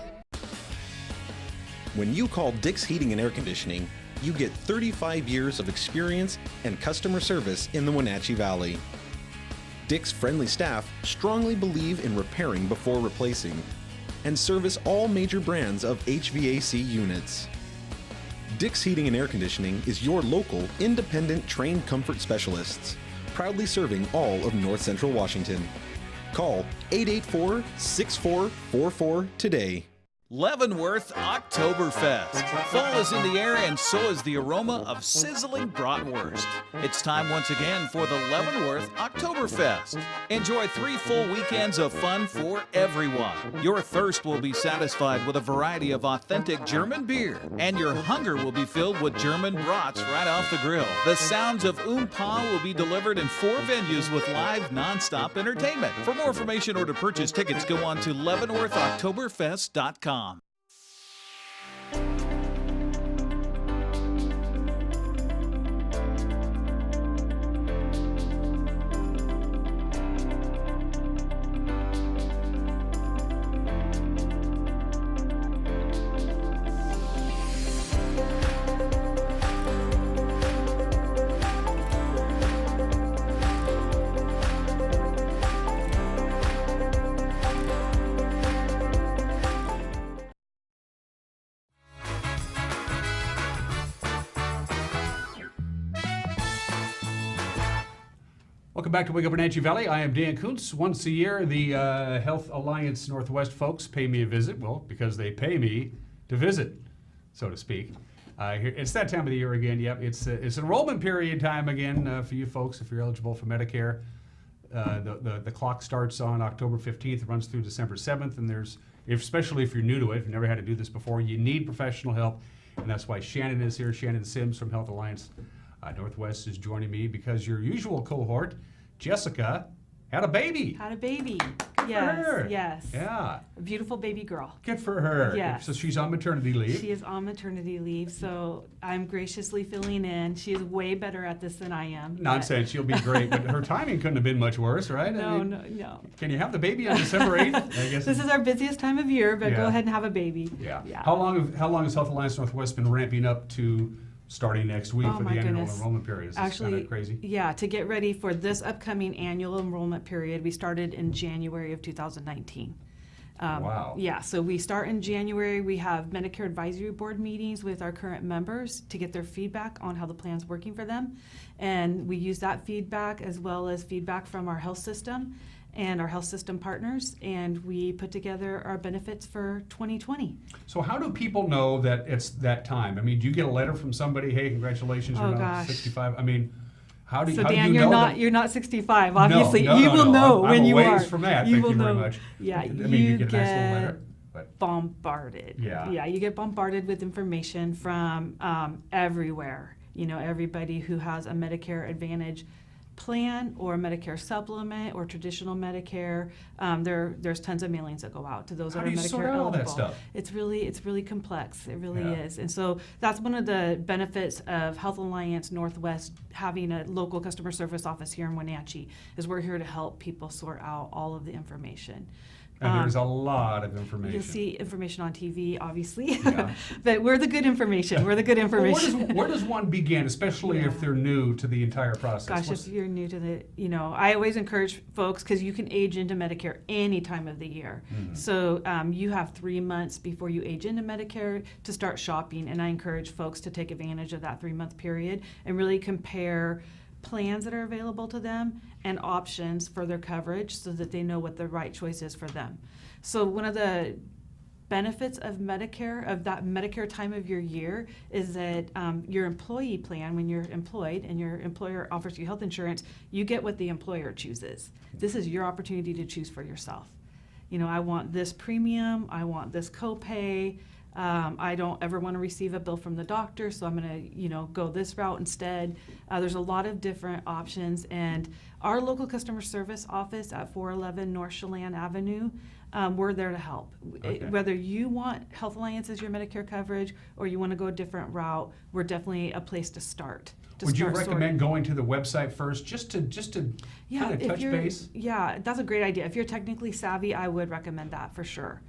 When you call Dick's Heating and Air Conditioning, you get 35 years of experience and customer service in the Wenatchee Valley. Dick's friendly staff strongly believe in repairing before replacing and service all major brands of HVAC units. Dick's Heating and Air Conditioning is your local, independent, trained comfort specialists, proudly serving all of North Central Washington. Call 884-6444 today. Leavenworth Oktoberfest. Fall is in the air and so is the aroma of sizzling bratwurst. It's time once again for the Leavenworth Oktoberfest. Enjoy 3 full weekends of fun for everyone. Your thirst will be satisfied with a variety of authentic German beer, and your hunger will be filled with German brats right off the grill. The sounds of Oompa will be delivered in 4 venues with live non-stop entertainment. For more information or to purchase tickets, go on to leavenworthoktoberfest.com. Welcome back to Wake Up Wenatchee Valley. I am Dan Kuntz. Once a year, the Health Alliance Northwest folks pay me a visit. Well, because they pay me to visit, so to speak. It's that time of the year again. Yep, it's enrollment period time again for you folks if you're eligible for Medicare. The clock starts on October 15th, runs through December 7th, and especially if you're new to it, if you've never had to do this before, you need professional help, and that's why Shannon is here. Shannon Sims from Health Alliance Northwest is joining me because your usual cohort, Jessica, had a baby. Had a baby. Good yes, for her. yes. Yeah. A beautiful baby girl. Good for her. Yes. So she's on maternity leave. She is on maternity leave, so I'm graciously filling in. She is way better at this than I am. Nonsense. She'll be great, but her timing couldn't have been much worse, right? No. Can you have the baby on December 8th? I guess this is our busiest time of year, but go ahead and have a baby. Yeah. How long has Health Alliance Northwest been ramping up to starting next week for the annual enrollment period? Is this kind of crazy? Yeah, to get ready for this upcoming annual enrollment period, we started in January of 2019. Wow. Yeah, so we start in January. We have Medicare Advisory Board meetings with our current members to get their feedback on how the plan's working for them. And we use that feedback as well as feedback from our health system and our health system partners, and we put together our benefits for 2020. So how do people know that it's that time? I mean, do you get a letter from somebody, hey, congratulations, you're now 65? I mean, how do you know? So Dan, you're not 65, obviously. No, you will know when you are. I'm a ways from that, thank you very much. Yeah, I mean, you get a nice little letter. Bombarded. Yeah, you get bombarded with information from everywhere. You know, everybody who has a Medicare Advantage plan or a Medicare supplement or traditional Medicare, there's tons of mailings that go out to those How that do are you Medicare sort out all that eligible. stuff? It's really complex. It really Yeah. is. And so that's one of the benefits of Health Alliance Northwest having a local customer service office here in Wenatchee, is we're here to help people sort out all of the information. And there's a lot of information. You'll see information on TV, obviously, Yeah. but we're the good information. We're the good Well, information. where does one begin, especially if they're new to the entire process? Gosh, What's- if you're new to I always encourage folks, because you can age into Medicare any time of the year. Mhm. So you have 3 months before you age into Medicare to start shopping, and I encourage folks to take advantage of that 3-month period and really compare plans that are available to them and options for their coverage so that they know what the right choice is for them. So one of the benefits of Medicare, of that Medicare time of your year, is that your employee plan, when you're employed and your employer offers you health insurance, you get what the employer chooses. This is your opportunity to choose for yourself. I want this premium, I want this copay, I don't ever want to receive a bill from the doctor, so I'm going to, go this route instead. There's a lot of different options, and our local customer service office at 411 North Chelan Avenue, we're there to help. Okay. Whether you want Health Alliance as your Medicare coverage or you want to go a different route, we're definitely a place to start. Would you recommend going to the website first, just to kind of if touch you're- base? Yeah, that's a great idea. If you're technically savvy, I would recommend that for sure.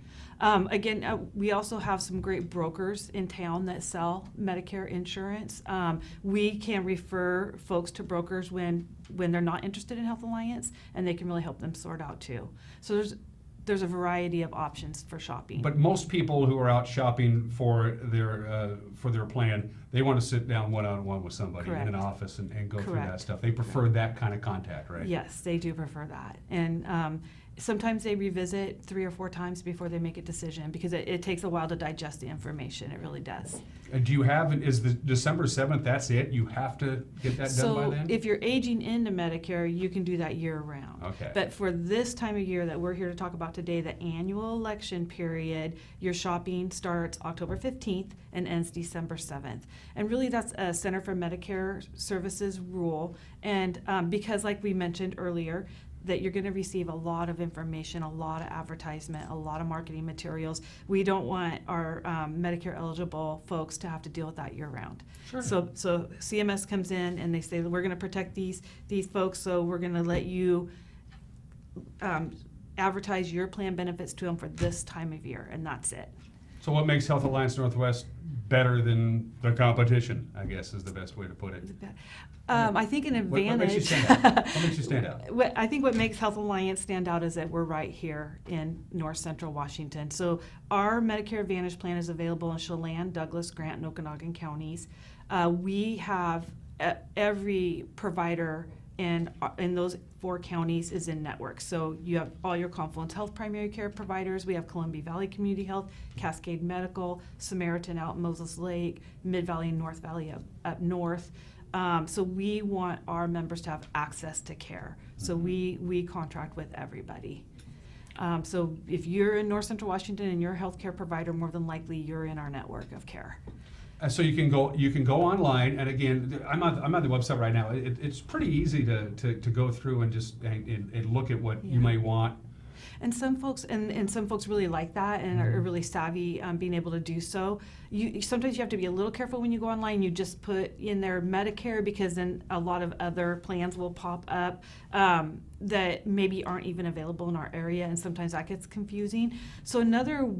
We also have some great brokers in town that sell Medicare insurance. We can refer folks to brokers when they're not interested in Health Alliance, and they can really help them sort out too. So there's a variety of options for shopping. But most people who are out shopping for their plan, they want to sit down one-on-one with somebody Correct. in an office and go through that Correct. stuff. They prefer that kind of contact, right? Yes, they do prefer that. And sometimes they revisit 3 or 4 times before they make a decision, because it takes a while to digest the information. It really does. Do you have, is the December 7th, that's it? You have to get that done by then? So if you're aging into Medicare, you can do that year round. Okay. But for this time of year that we're here to talk about today, the annual election period, your shopping starts October 15th and ends December 7th. And really that's a Center for Medicare Services rule. And because like we mentioned earlier, that you're going to receive a lot of information, a lot of advertisement, a lot of marketing materials. We don't want our Medicare eligible folks to have to deal with that year round. Sure. So CMS comes in and they say, we're going to protect these folks, so we're going to let you advertise your plan benefits to them for this time of year, and that's it. So what makes Health Alliance Northwest better than the competition, I guess is the best way to put it? I think an advantage. What makes you stand out? What makes you stand out? I think what makes Health Alliance stand out is that we're right here in North Central Washington. So our Medicare Advantage plan is available in Chelan, Douglas, Grant, and Okanagan counties. We have every provider in those 4 counties is in network. So you have all your Confluence Health primary care providers. We have Columbia Valley Community Health, Cascade Medical, Samaritan out in Moses Lake, Mid Valley and North Valley up north. So we want our members to have access to care. So we contract with everybody. So if you're in North Central Washington and you're a healthcare provider, more than likely you're in our network of care. So you can go online, and again, I'm on the website right now. It's pretty easy to go through and just and look at what you may want. And some folks really like that and are really savvy being able to do so. Sometimes you have to be a little careful when you go online. You just put in their Medicare, because then a lot of other plans will pop up that maybe aren't even available in our area, and sometimes that gets confusing. So another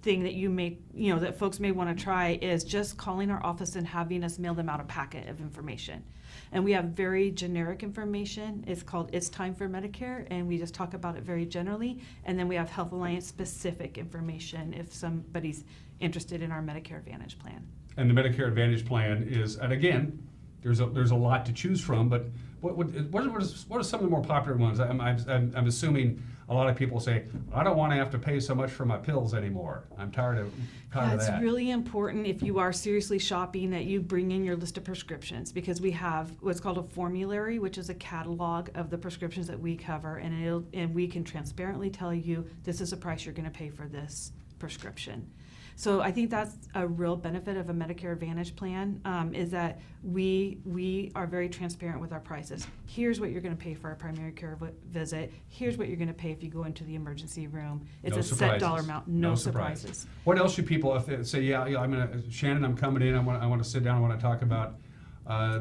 thing that that folks may want to try is just calling our office and having us mail them out a packet of information. And we have very generic information. It's called It's Time for Medicare, and we just talk about it very generally. And then we have Health Alliance specific information if somebody's interested in our Medicare Advantage plan. And the Medicare Advantage plan is, and again, there's a lot to choose from. But what are some of the more popular ones? I'm assuming a lot of people say, I don't want to have to pay so much for my pills anymore. I'm tired of that. It's really important if you are seriously shopping that you bring in your list of prescriptions, because we have what's called a formulary, which is a catalog of the prescriptions that we cover, and we can transparently tell you this is the price you're going to pay for this prescription. So I think that's a real benefit of a Medicare Advantage plan, is that we are very transparent with our prices. Here's what you're going to pay for a primary care visit. Here's what you're going to pay if you go into the emergency room. It's No a surprises. set dollar amount, no surprises. What else should people, if they say, Shannon, I'm coming in, I want to sit down, I want to talk about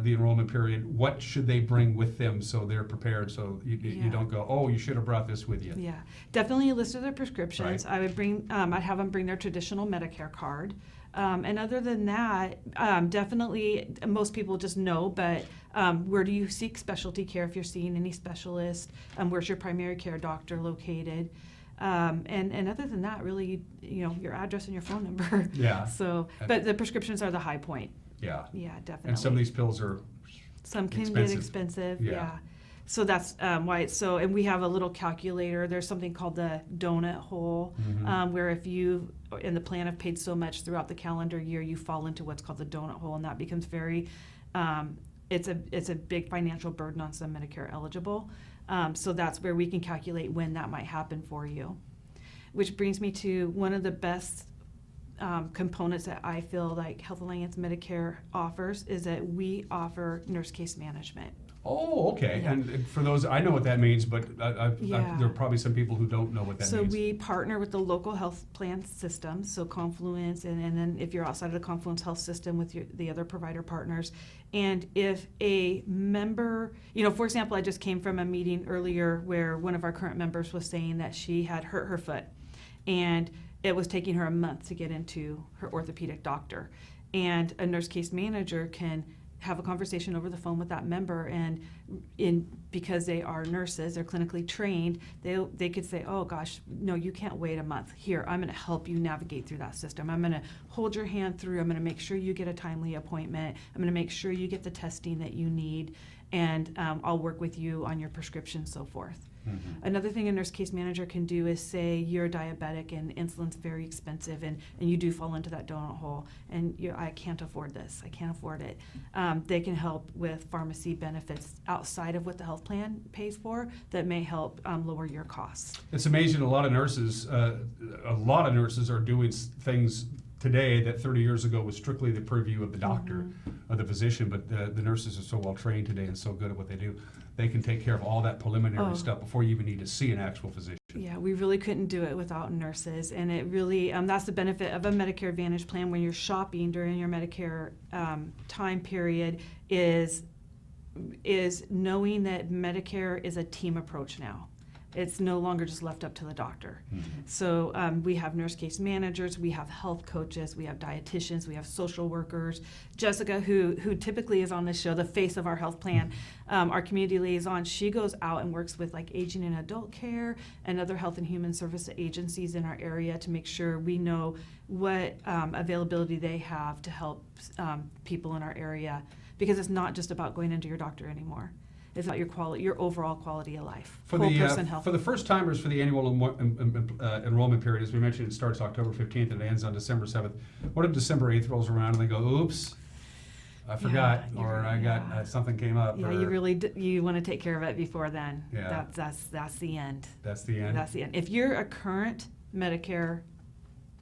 the enrollment period, what should they bring with them so they're prepared, so you don't go, oh, you should have brought this with you? Yeah, definitely a list of their prescriptions. Right. I would bring, I'd have them bring their traditional Medicare card. And other than that, definitely, most people just know, but where do you seek specialty care if you're seeing any specialist? Where's your primary care doctor located? And other than that, really, your address and your phone number. Yeah. So, but the prescriptions are the high point. Yeah. Yeah, definitely. And some of these pills are Some can expensive. get expensive, Yeah. yeah. So that's why it's so, and we have a little calculator. There's something called the donut hole, where if you in the plan have paid so much throughout the calendar year, you fall into what's called the donut hole, and that becomes very, it's a big financial burden on some Medicare eligible. So that's where we can calculate when that might happen for you. Which brings me to one of the best components that I feel like Health Alliance Medicare offers is that we offer nurse case management. Oh, okay. Yeah. And for those, I know what that means, but Yeah. there are probably some people who don't know what that So means. we partner with the local health plan systems, so Confluence, and then if you're outside of the Confluence health system with the other provider partners. And if a member, for example, I just came from a meeting earlier where one of our current members was saying that she had hurt her foot, and it was taking her a month to get into her orthopedic doctor. And a nurse case manager can have a conversation over the phone with that member, and because they are nurses, they're clinically trained, they could say, oh gosh, no, you can't wait a month. Here, I'm going to help you navigate through that system. I'm going to hold your hand through. I'm going to make sure you get a timely appointment. I'm going to make sure you get the testing that you need, and I'll work with you on your prescription, so forth. Mm-hmm. Another thing a nurse case manager can do is say you're diabetic and insulin's very expensive, and you do fall into that donut hole, and I can't afford this, I can't afford it. They can help with pharmacy benefits outside of what the health plan pays for that may help lower your costs. It's amazing. A lot of nurses are doing things today that 30 years ago was strictly the purview of the doctor, or the physician, but the nurses are so well trained today and so good at what they do. They can take care of all that preliminary stuff before you even need to see an actual physician. Yeah, we really couldn't do it without nurses, and it really, that's the benefit of a Medicare Advantage plan when you're shopping during your Medicare time period is knowing that Medicare is a team approach now. It's no longer just left up to the doctor. Mm-hmm. So we have nurse case managers, we have health coaches, we have dietitians, we have social workers. Jessica, who typically is on this show, the face of our health plan, our community liaison, she goes out and works with like aging and adult care and other health and human service agencies in our area to make sure we know what availability they have to help people in our area, because it's not just about going into your doctor anymore. It's about your overall quality of life. For the first timers for the annual enrollment period, as we mentioned, it starts October 15th and it ends on December 7th. What if December 8th rolls around and they go, oops, I forgot, I got something came up? Yeah, you really you want to take care of it before then. Yeah. That's the end. That's the end. That's the end. If you're a current Medicare,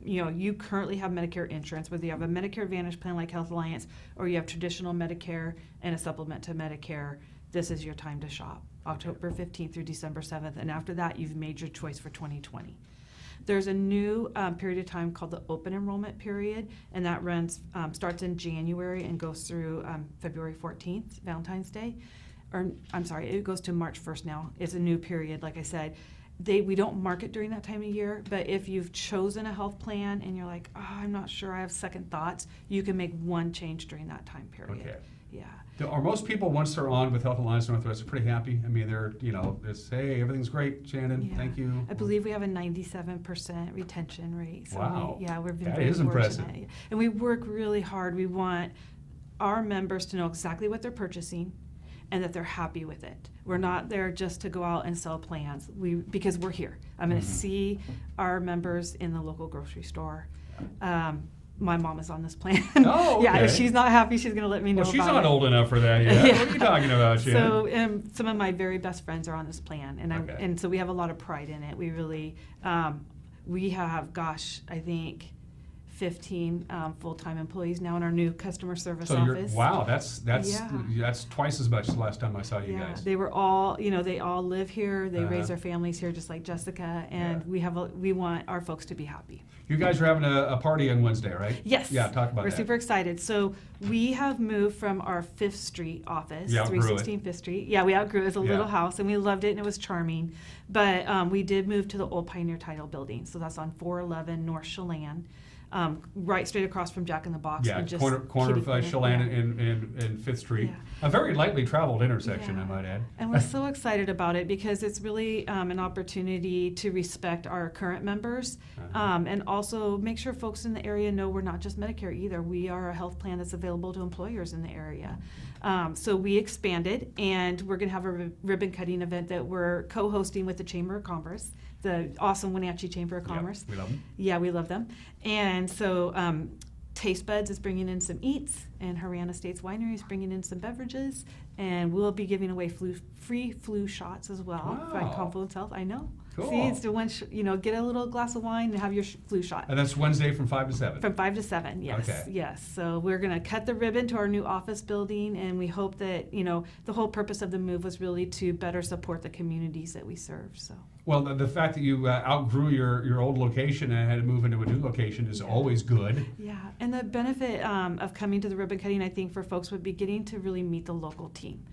you currently have Medicare insurance, whether you have a Medicare Advantage plan like Health Alliance or you have traditional Medicare and a supplement to Medicare, this is your time to shop, October 15th through December 7th, and after that, you've made your choice for 2020. There's a new period of time called the open enrollment period, and that starts in January and goes through February 14th, Valentine's Day. It goes to March 1st now. It's a new period, like I said. We don't market during that time of year, but if you've chosen a health plan and you're like, oh, I'm not sure, I have second thoughts, you can make one change during that time period. Okay. Yeah. Are most people, once they're on with Health Alliance Northwest, are pretty happy? I mean, they're, it's, hey, everything's great, Shannon, thank you. I believe we have a 97% retention rate. So wow. we've been that very is impressive. fortunate. And we work really hard. We want our members to know exactly what they're purchasing and that they're happy with it. We're not there just to go out and sell plans. Because we're here. I'm going to see our members in the local grocery store. My mom is on this plan. Oh, okay. Yeah, if she's not happy, she's going to let me know about it. Well, she's not old enough for that yet. Yeah. What are you talking about, Shannon? So some of my very best friends are on this plan, and so we have a lot of pride in it. We really, we have, I think 15 full-time employees now in our new customer service So office. wow, that's twice as much as the last time I saw you guys. They were all, they all live here. They raise Uh-huh. their families here, just like Jessica, and we want our folks to be happy. You guys are having a party on Wednesday, right? Yes. Yeah, talk about We're that. super excited. So we have moved from our 5th Street office, You outgrew 316 5th Street. Yeah, we outgrew it. It was a little house, and we loved it, and it was charming. But we did move to the old Pioneer Title building. So that's on 411 North Chelan, right straight across from Jack in the Box. Yeah, and just corner of Chelan yeah. and 5th Street. A very lightly traveled intersection, I might add. And we're so excited about it because it's really an opportunity to respect our current members and also make sure folks in the area know we're not just Medicare either. We are a health plan that's available to employers in the area. So we expanded, and we're going to have a ribbon cutting event that we're co-hosting with the Chamber of Commerce, the awesome Wenatchee Chamber of Commerce. We love them. Yeah, we love them. And so Taste Buds is bringing in some eats, and Harana States Winery is bringing in some beverages, and we'll be giving away free flu shots as well by Wow. Confluence Health. I know. Cool. See, it's the one, get a little glass of wine and have your flu shot. And that's Wednesday from 5 to 7. From 5 to 7, yes. Okay. Yes. So we're going to cut the ribbon to our new office building, and we hope that, the whole purpose of the move was really to better support the communities that we serve. So. Well, the fact that you outgrew your old location and had to move into a new location is always good. Yeah, and the benefit of coming to the ribbon cutting, I think, for folks would be getting to really meet the local team,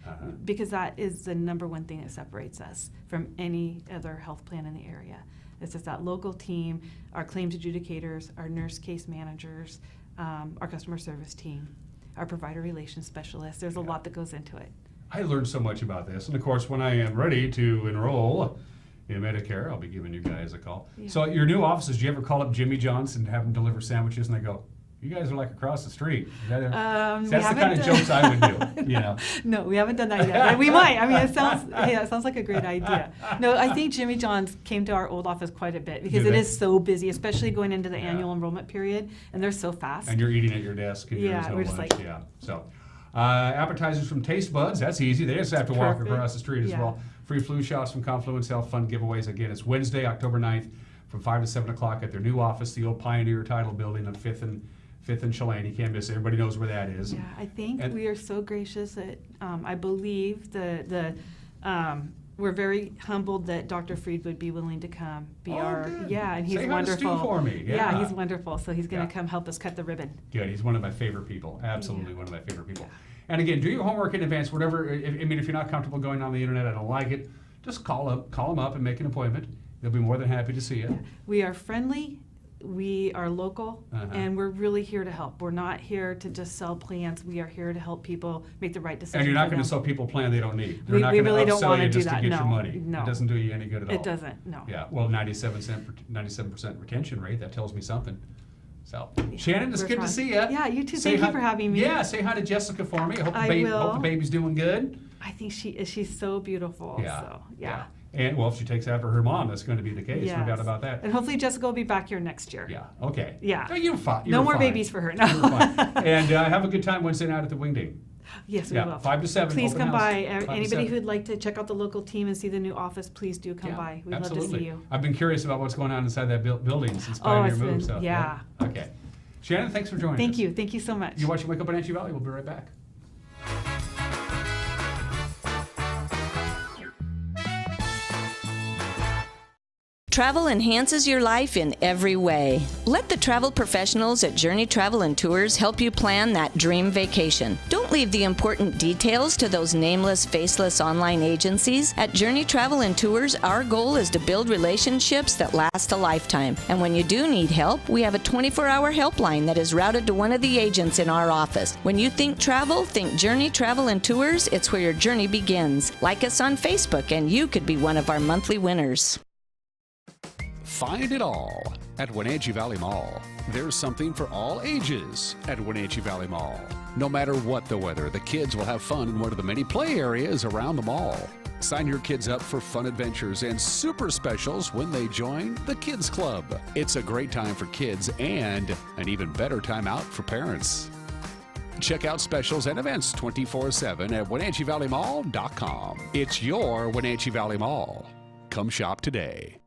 because that is the number one thing that separates us from any other health plan in the area. It's just that local team, our claims adjudicators, our nurse case managers, our customer service team, our provider relations specialists. There's a lot that goes into it. I learned so much about this, and of course, when I am ready to enroll in Medicare, I'll be giving you guys a call. Yeah. So at your new offices, do you ever call up Jimmy John's and have them deliver sandwiches, and they go, "You guys are like across the street"? That's the kind of jokes I would do. No, we haven't done that yet. We might. I mean, it sounds like a great idea. No, I think Jimmy John's came to our old office quite a bit because it is so busy, especially going into the annual enrollment period, and they're so fast. And you're eating at your desk, and there's no we're just lunch. So appetizers from Taste Buds, that's easy. They just have to walk across the street as well. Free flu shots from Confluence Health, fun giveaways. Again, it's Wednesday, October 9th from 5 to 7 o'clock at their new office, the old Pioneer Title building on 5th and Chelan. You can't miss it. Everybody knows where that is. Yeah, I think we are so gracious that I believe we're very humbled that Dr. Freed would be willing to come be good. and he's Say wonderful. hi to Stu for me. Yeah. He's wonderful. So he's going to come help us cut the ribbon. Good. He's one of my favorite people. Absolutely one of my favorite people. And again, do your homework in advance. Whatever. If you're not comfortable going on the internet, I don't like it. Just call them up, and make an appointment. They'll be more than happy to see you. Yeah. We are friendly. We are local, and we're really here to help. We're not here to just sell plans. We are here to help people make the right decision. And you're not going to sell people a plan they don't need. They're not we going really to don't upsell want you to do just that. to get your money. No. It doesn't do you any good at all. It doesn't, no. Yeah, well, 97% retention rate, that tells me something. So, Shannon, it's good to see you. Yeah, you too. Thank you for having me. Yeah, say hi to Jessica for me. Hope will. the baby's doing good. I think she's so beautiful. Yeah. So, yeah. And, well, if she takes after her mom, that's going to be the case. No doubt about that. And hopefully Jessica will be back here next year. Yeah, okay. Yeah. No, you're fine. No more babies for her. No. You're fine. And have a good time Wednesday night at the Wingding. Yes, we will. 5 to 7. Please come by. 5 to Anybody 7. who'd like to check out the local team and see the new office, please do come by. We'd love to see you. I've been curious about what's going on inside that building since Pioneer moved. So, yeah. Okay. Shannon, thanks for joining us. Thank you. Thank you so much. You're watching Wake Up Wenatchee Valley. We'll be right back. Travel enhances your life in every way. Let the travel professionals at Journey Travel and Tours help you plan that dream vacation. Don't leave the important details to those nameless, faceless online agencies. At Journey Travel and Tours, our goal is to build relationships that last a lifetime. And when you do need help, we have a 24-hour helpline that is routed to one of the agents in our office. When you think travel, think Journey Travel and Tours. It's where your journey begins. Like us on Facebook, and you could be one of our monthly winners. Find it all at Wenatchee Valley Mall. There's something for all ages at Wenatchee Valley Mall. No matter what the weather, the kids will have fun in one of the many play areas around the mall. Sign your kids up for fun adventures and super specials when they join the Kids Club. It's a great time for kids and an even better time out for parents. Check out specials and events 24/7 at WenatcheeValleyMall.com. It's your Wenatchee Valley Mall. Come shop today.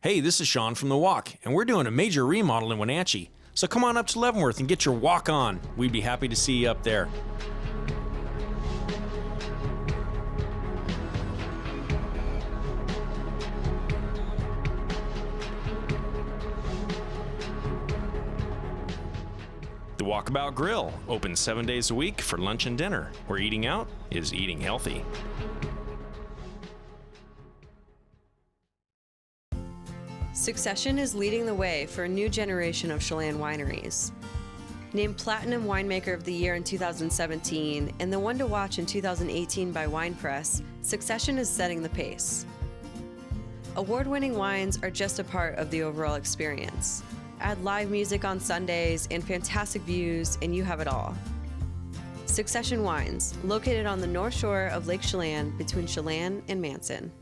Hey, this is Sean from The Walk, and we're doing a major remodel in Wenatchee. So come on up to Leavenworth and get your walk on. We'd be happy to see you up there. The Walkabout Grill, open 7 days a week for lunch and dinner, where eating out is eating healthy. Succession is leading the way for a new generation of Chelan wineries. Named Platinum Winemaker of the Year in 2017 and the one to watch in 2018 by Wine Press, Succession is setting the pace. Award-winning wines are just a part of the overall experience. Add live music on Sundays and fantastic views, and you have it all. Succession Wines, located on the north shore of Lake Chelan between Chelan and Manson.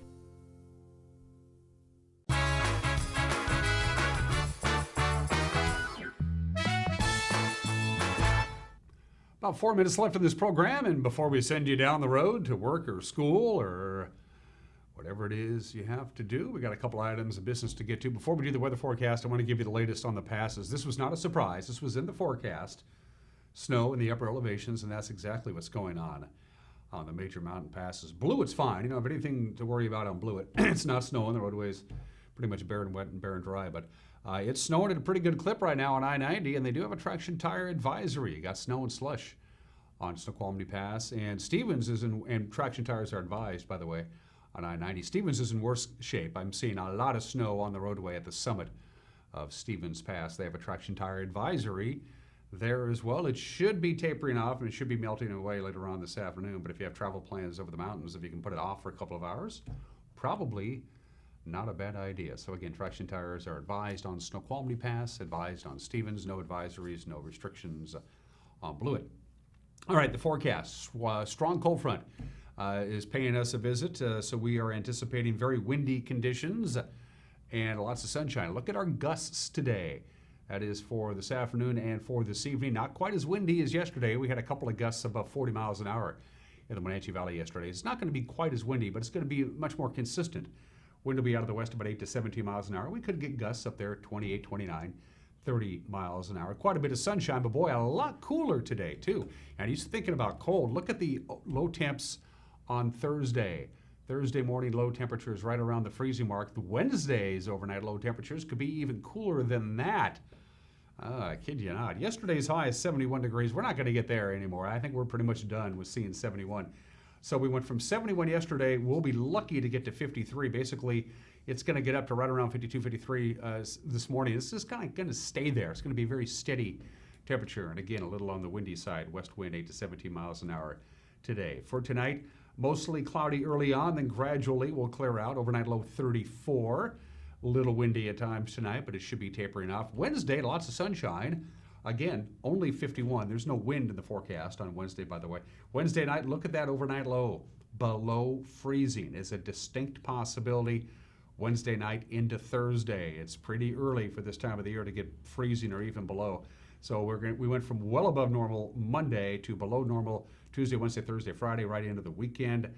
About 4 minutes left in this program, and before we send you down the road to work or school or whatever it is you have to do, we got a couple items of business to get to. Before we do the weather forecast, I want to give you the latest on the passes. This was not a surprise. This was in the forecast. Snow in the upper elevations, and that's exactly what's going on the major mountain passes. Blewett's fine. You don't have anything to worry about on Blewett. It's not snowing. The roadway's pretty much bare and wet and bare and dry, but it's snowing at a pretty good clip right now on I-90, and they do have a traction tire advisory. You got snow and slush on Snoqualmie Pass, and Stevens is in, and traction tires are advised, by the way, on I-90. Stevens is in worse shape. I'm seeing a lot of snow on the roadway at the summit of Stevens Pass. They have a traction tire advisory there as well. It should be tapering off, and it should be melting away later on this afternoon, but if you have travel plans over the mountains, if you can put it off for a couple of hours, probably not a bad idea. So again, traction tires are advised on Snoqualmie Pass, advised on Stevens, no advisories, no restrictions on Blewett. All right, the forecast. Strong cold front is paying us a visit, so we are anticipating very windy conditions and lots of sunshine. Look at our gusts today. That is for this afternoon and for this evening. Not quite as windy as yesterday. We had a couple of gusts above 40 miles an hour in the Wenatchee Valley yesterday. It's not going to be quite as windy, but it's going to be much more consistent. Wind will be out of the west about 8 to 17 miles an hour. We could get gusts up there 28, 29, 30 miles an hour. Quite a bit of sunshine, but boy, a lot cooler today too. And he's thinking about cold. Look at the low temps on Thursday. Thursday morning low temperatures right around the freezing mark. The Wednesday's overnight low temperatures could be even cooler than that. I kid you not. Yesterday's high is 71 degrees. We're not going to get there anymore. I think we're pretty much done with seeing 71. So we went from 71 yesterday. We'll be lucky to get to 53. Basically, it's going to get up to right around 52, 53 this morning. It's just kind of going to stay there. It's going to be a very steady temperature. And again, a little on the windy side. West wind 8 to 17 miles an hour today. For tonight, mostly cloudy early on, then gradually will clear out. Overnight low 34. A little windy at times tonight, but it should be tapering off. Wednesday, lots of sunshine. Again, only 51. There's no wind in the forecast on Wednesday, by the way. Wednesday night, look at that overnight low. Below freezing is a distinct possibility. Wednesday night into Thursday. It's pretty early for this time of the year to get freezing or even below. So we went from well above normal Monday to below normal Tuesday, Wednesday, Thursday, Friday, right into the weekend.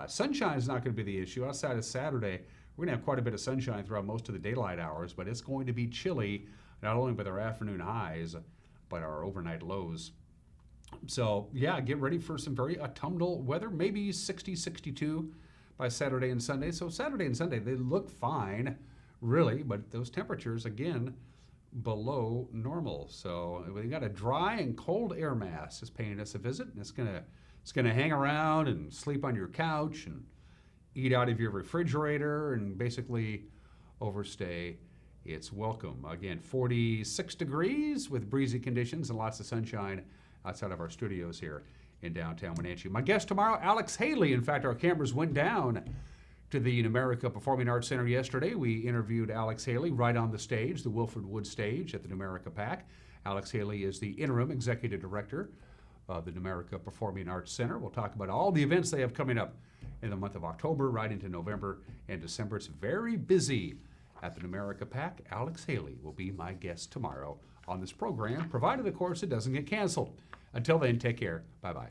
Sunshine is not going to be the issue. Outside of Saturday, we're going to have quite a bit of sunshine throughout most of the daylight hours, but it's going to be chilly, not only with our afternoon highs, but our overnight lows. So, yeah, get ready for some very autumnal weather, maybe 60, 62 by Saturday and Sunday. So Saturday and Sunday, they look fine, really, but those temperatures, again, below normal. So we got a dry and cold air mass is paying us a visit, and it's gonna hang around and sleep on your couch and eat out of your refrigerator and basically overstay its welcome. Again, 46 degrees with breezy conditions and lots of sunshine outside of our studios here in downtown Wenatchee. My guest tomorrow, Alex Haley. In fact, our cameras went down to the Numerica Performing Arts Center yesterday. We interviewed Alex Haley right on the stage, the Wilford Wood stage at the Numerica PAC. Alex Haley is the interim executive director of the Numerica Performing Arts Center. We'll talk about all the events they have coming up in the month of October, right into November and December. It's very busy at the Numerica PAC. Alex Haley will be my guest tomorrow on this program, provided, of course, it doesn't get canceled. Until then, take care. Bye-bye.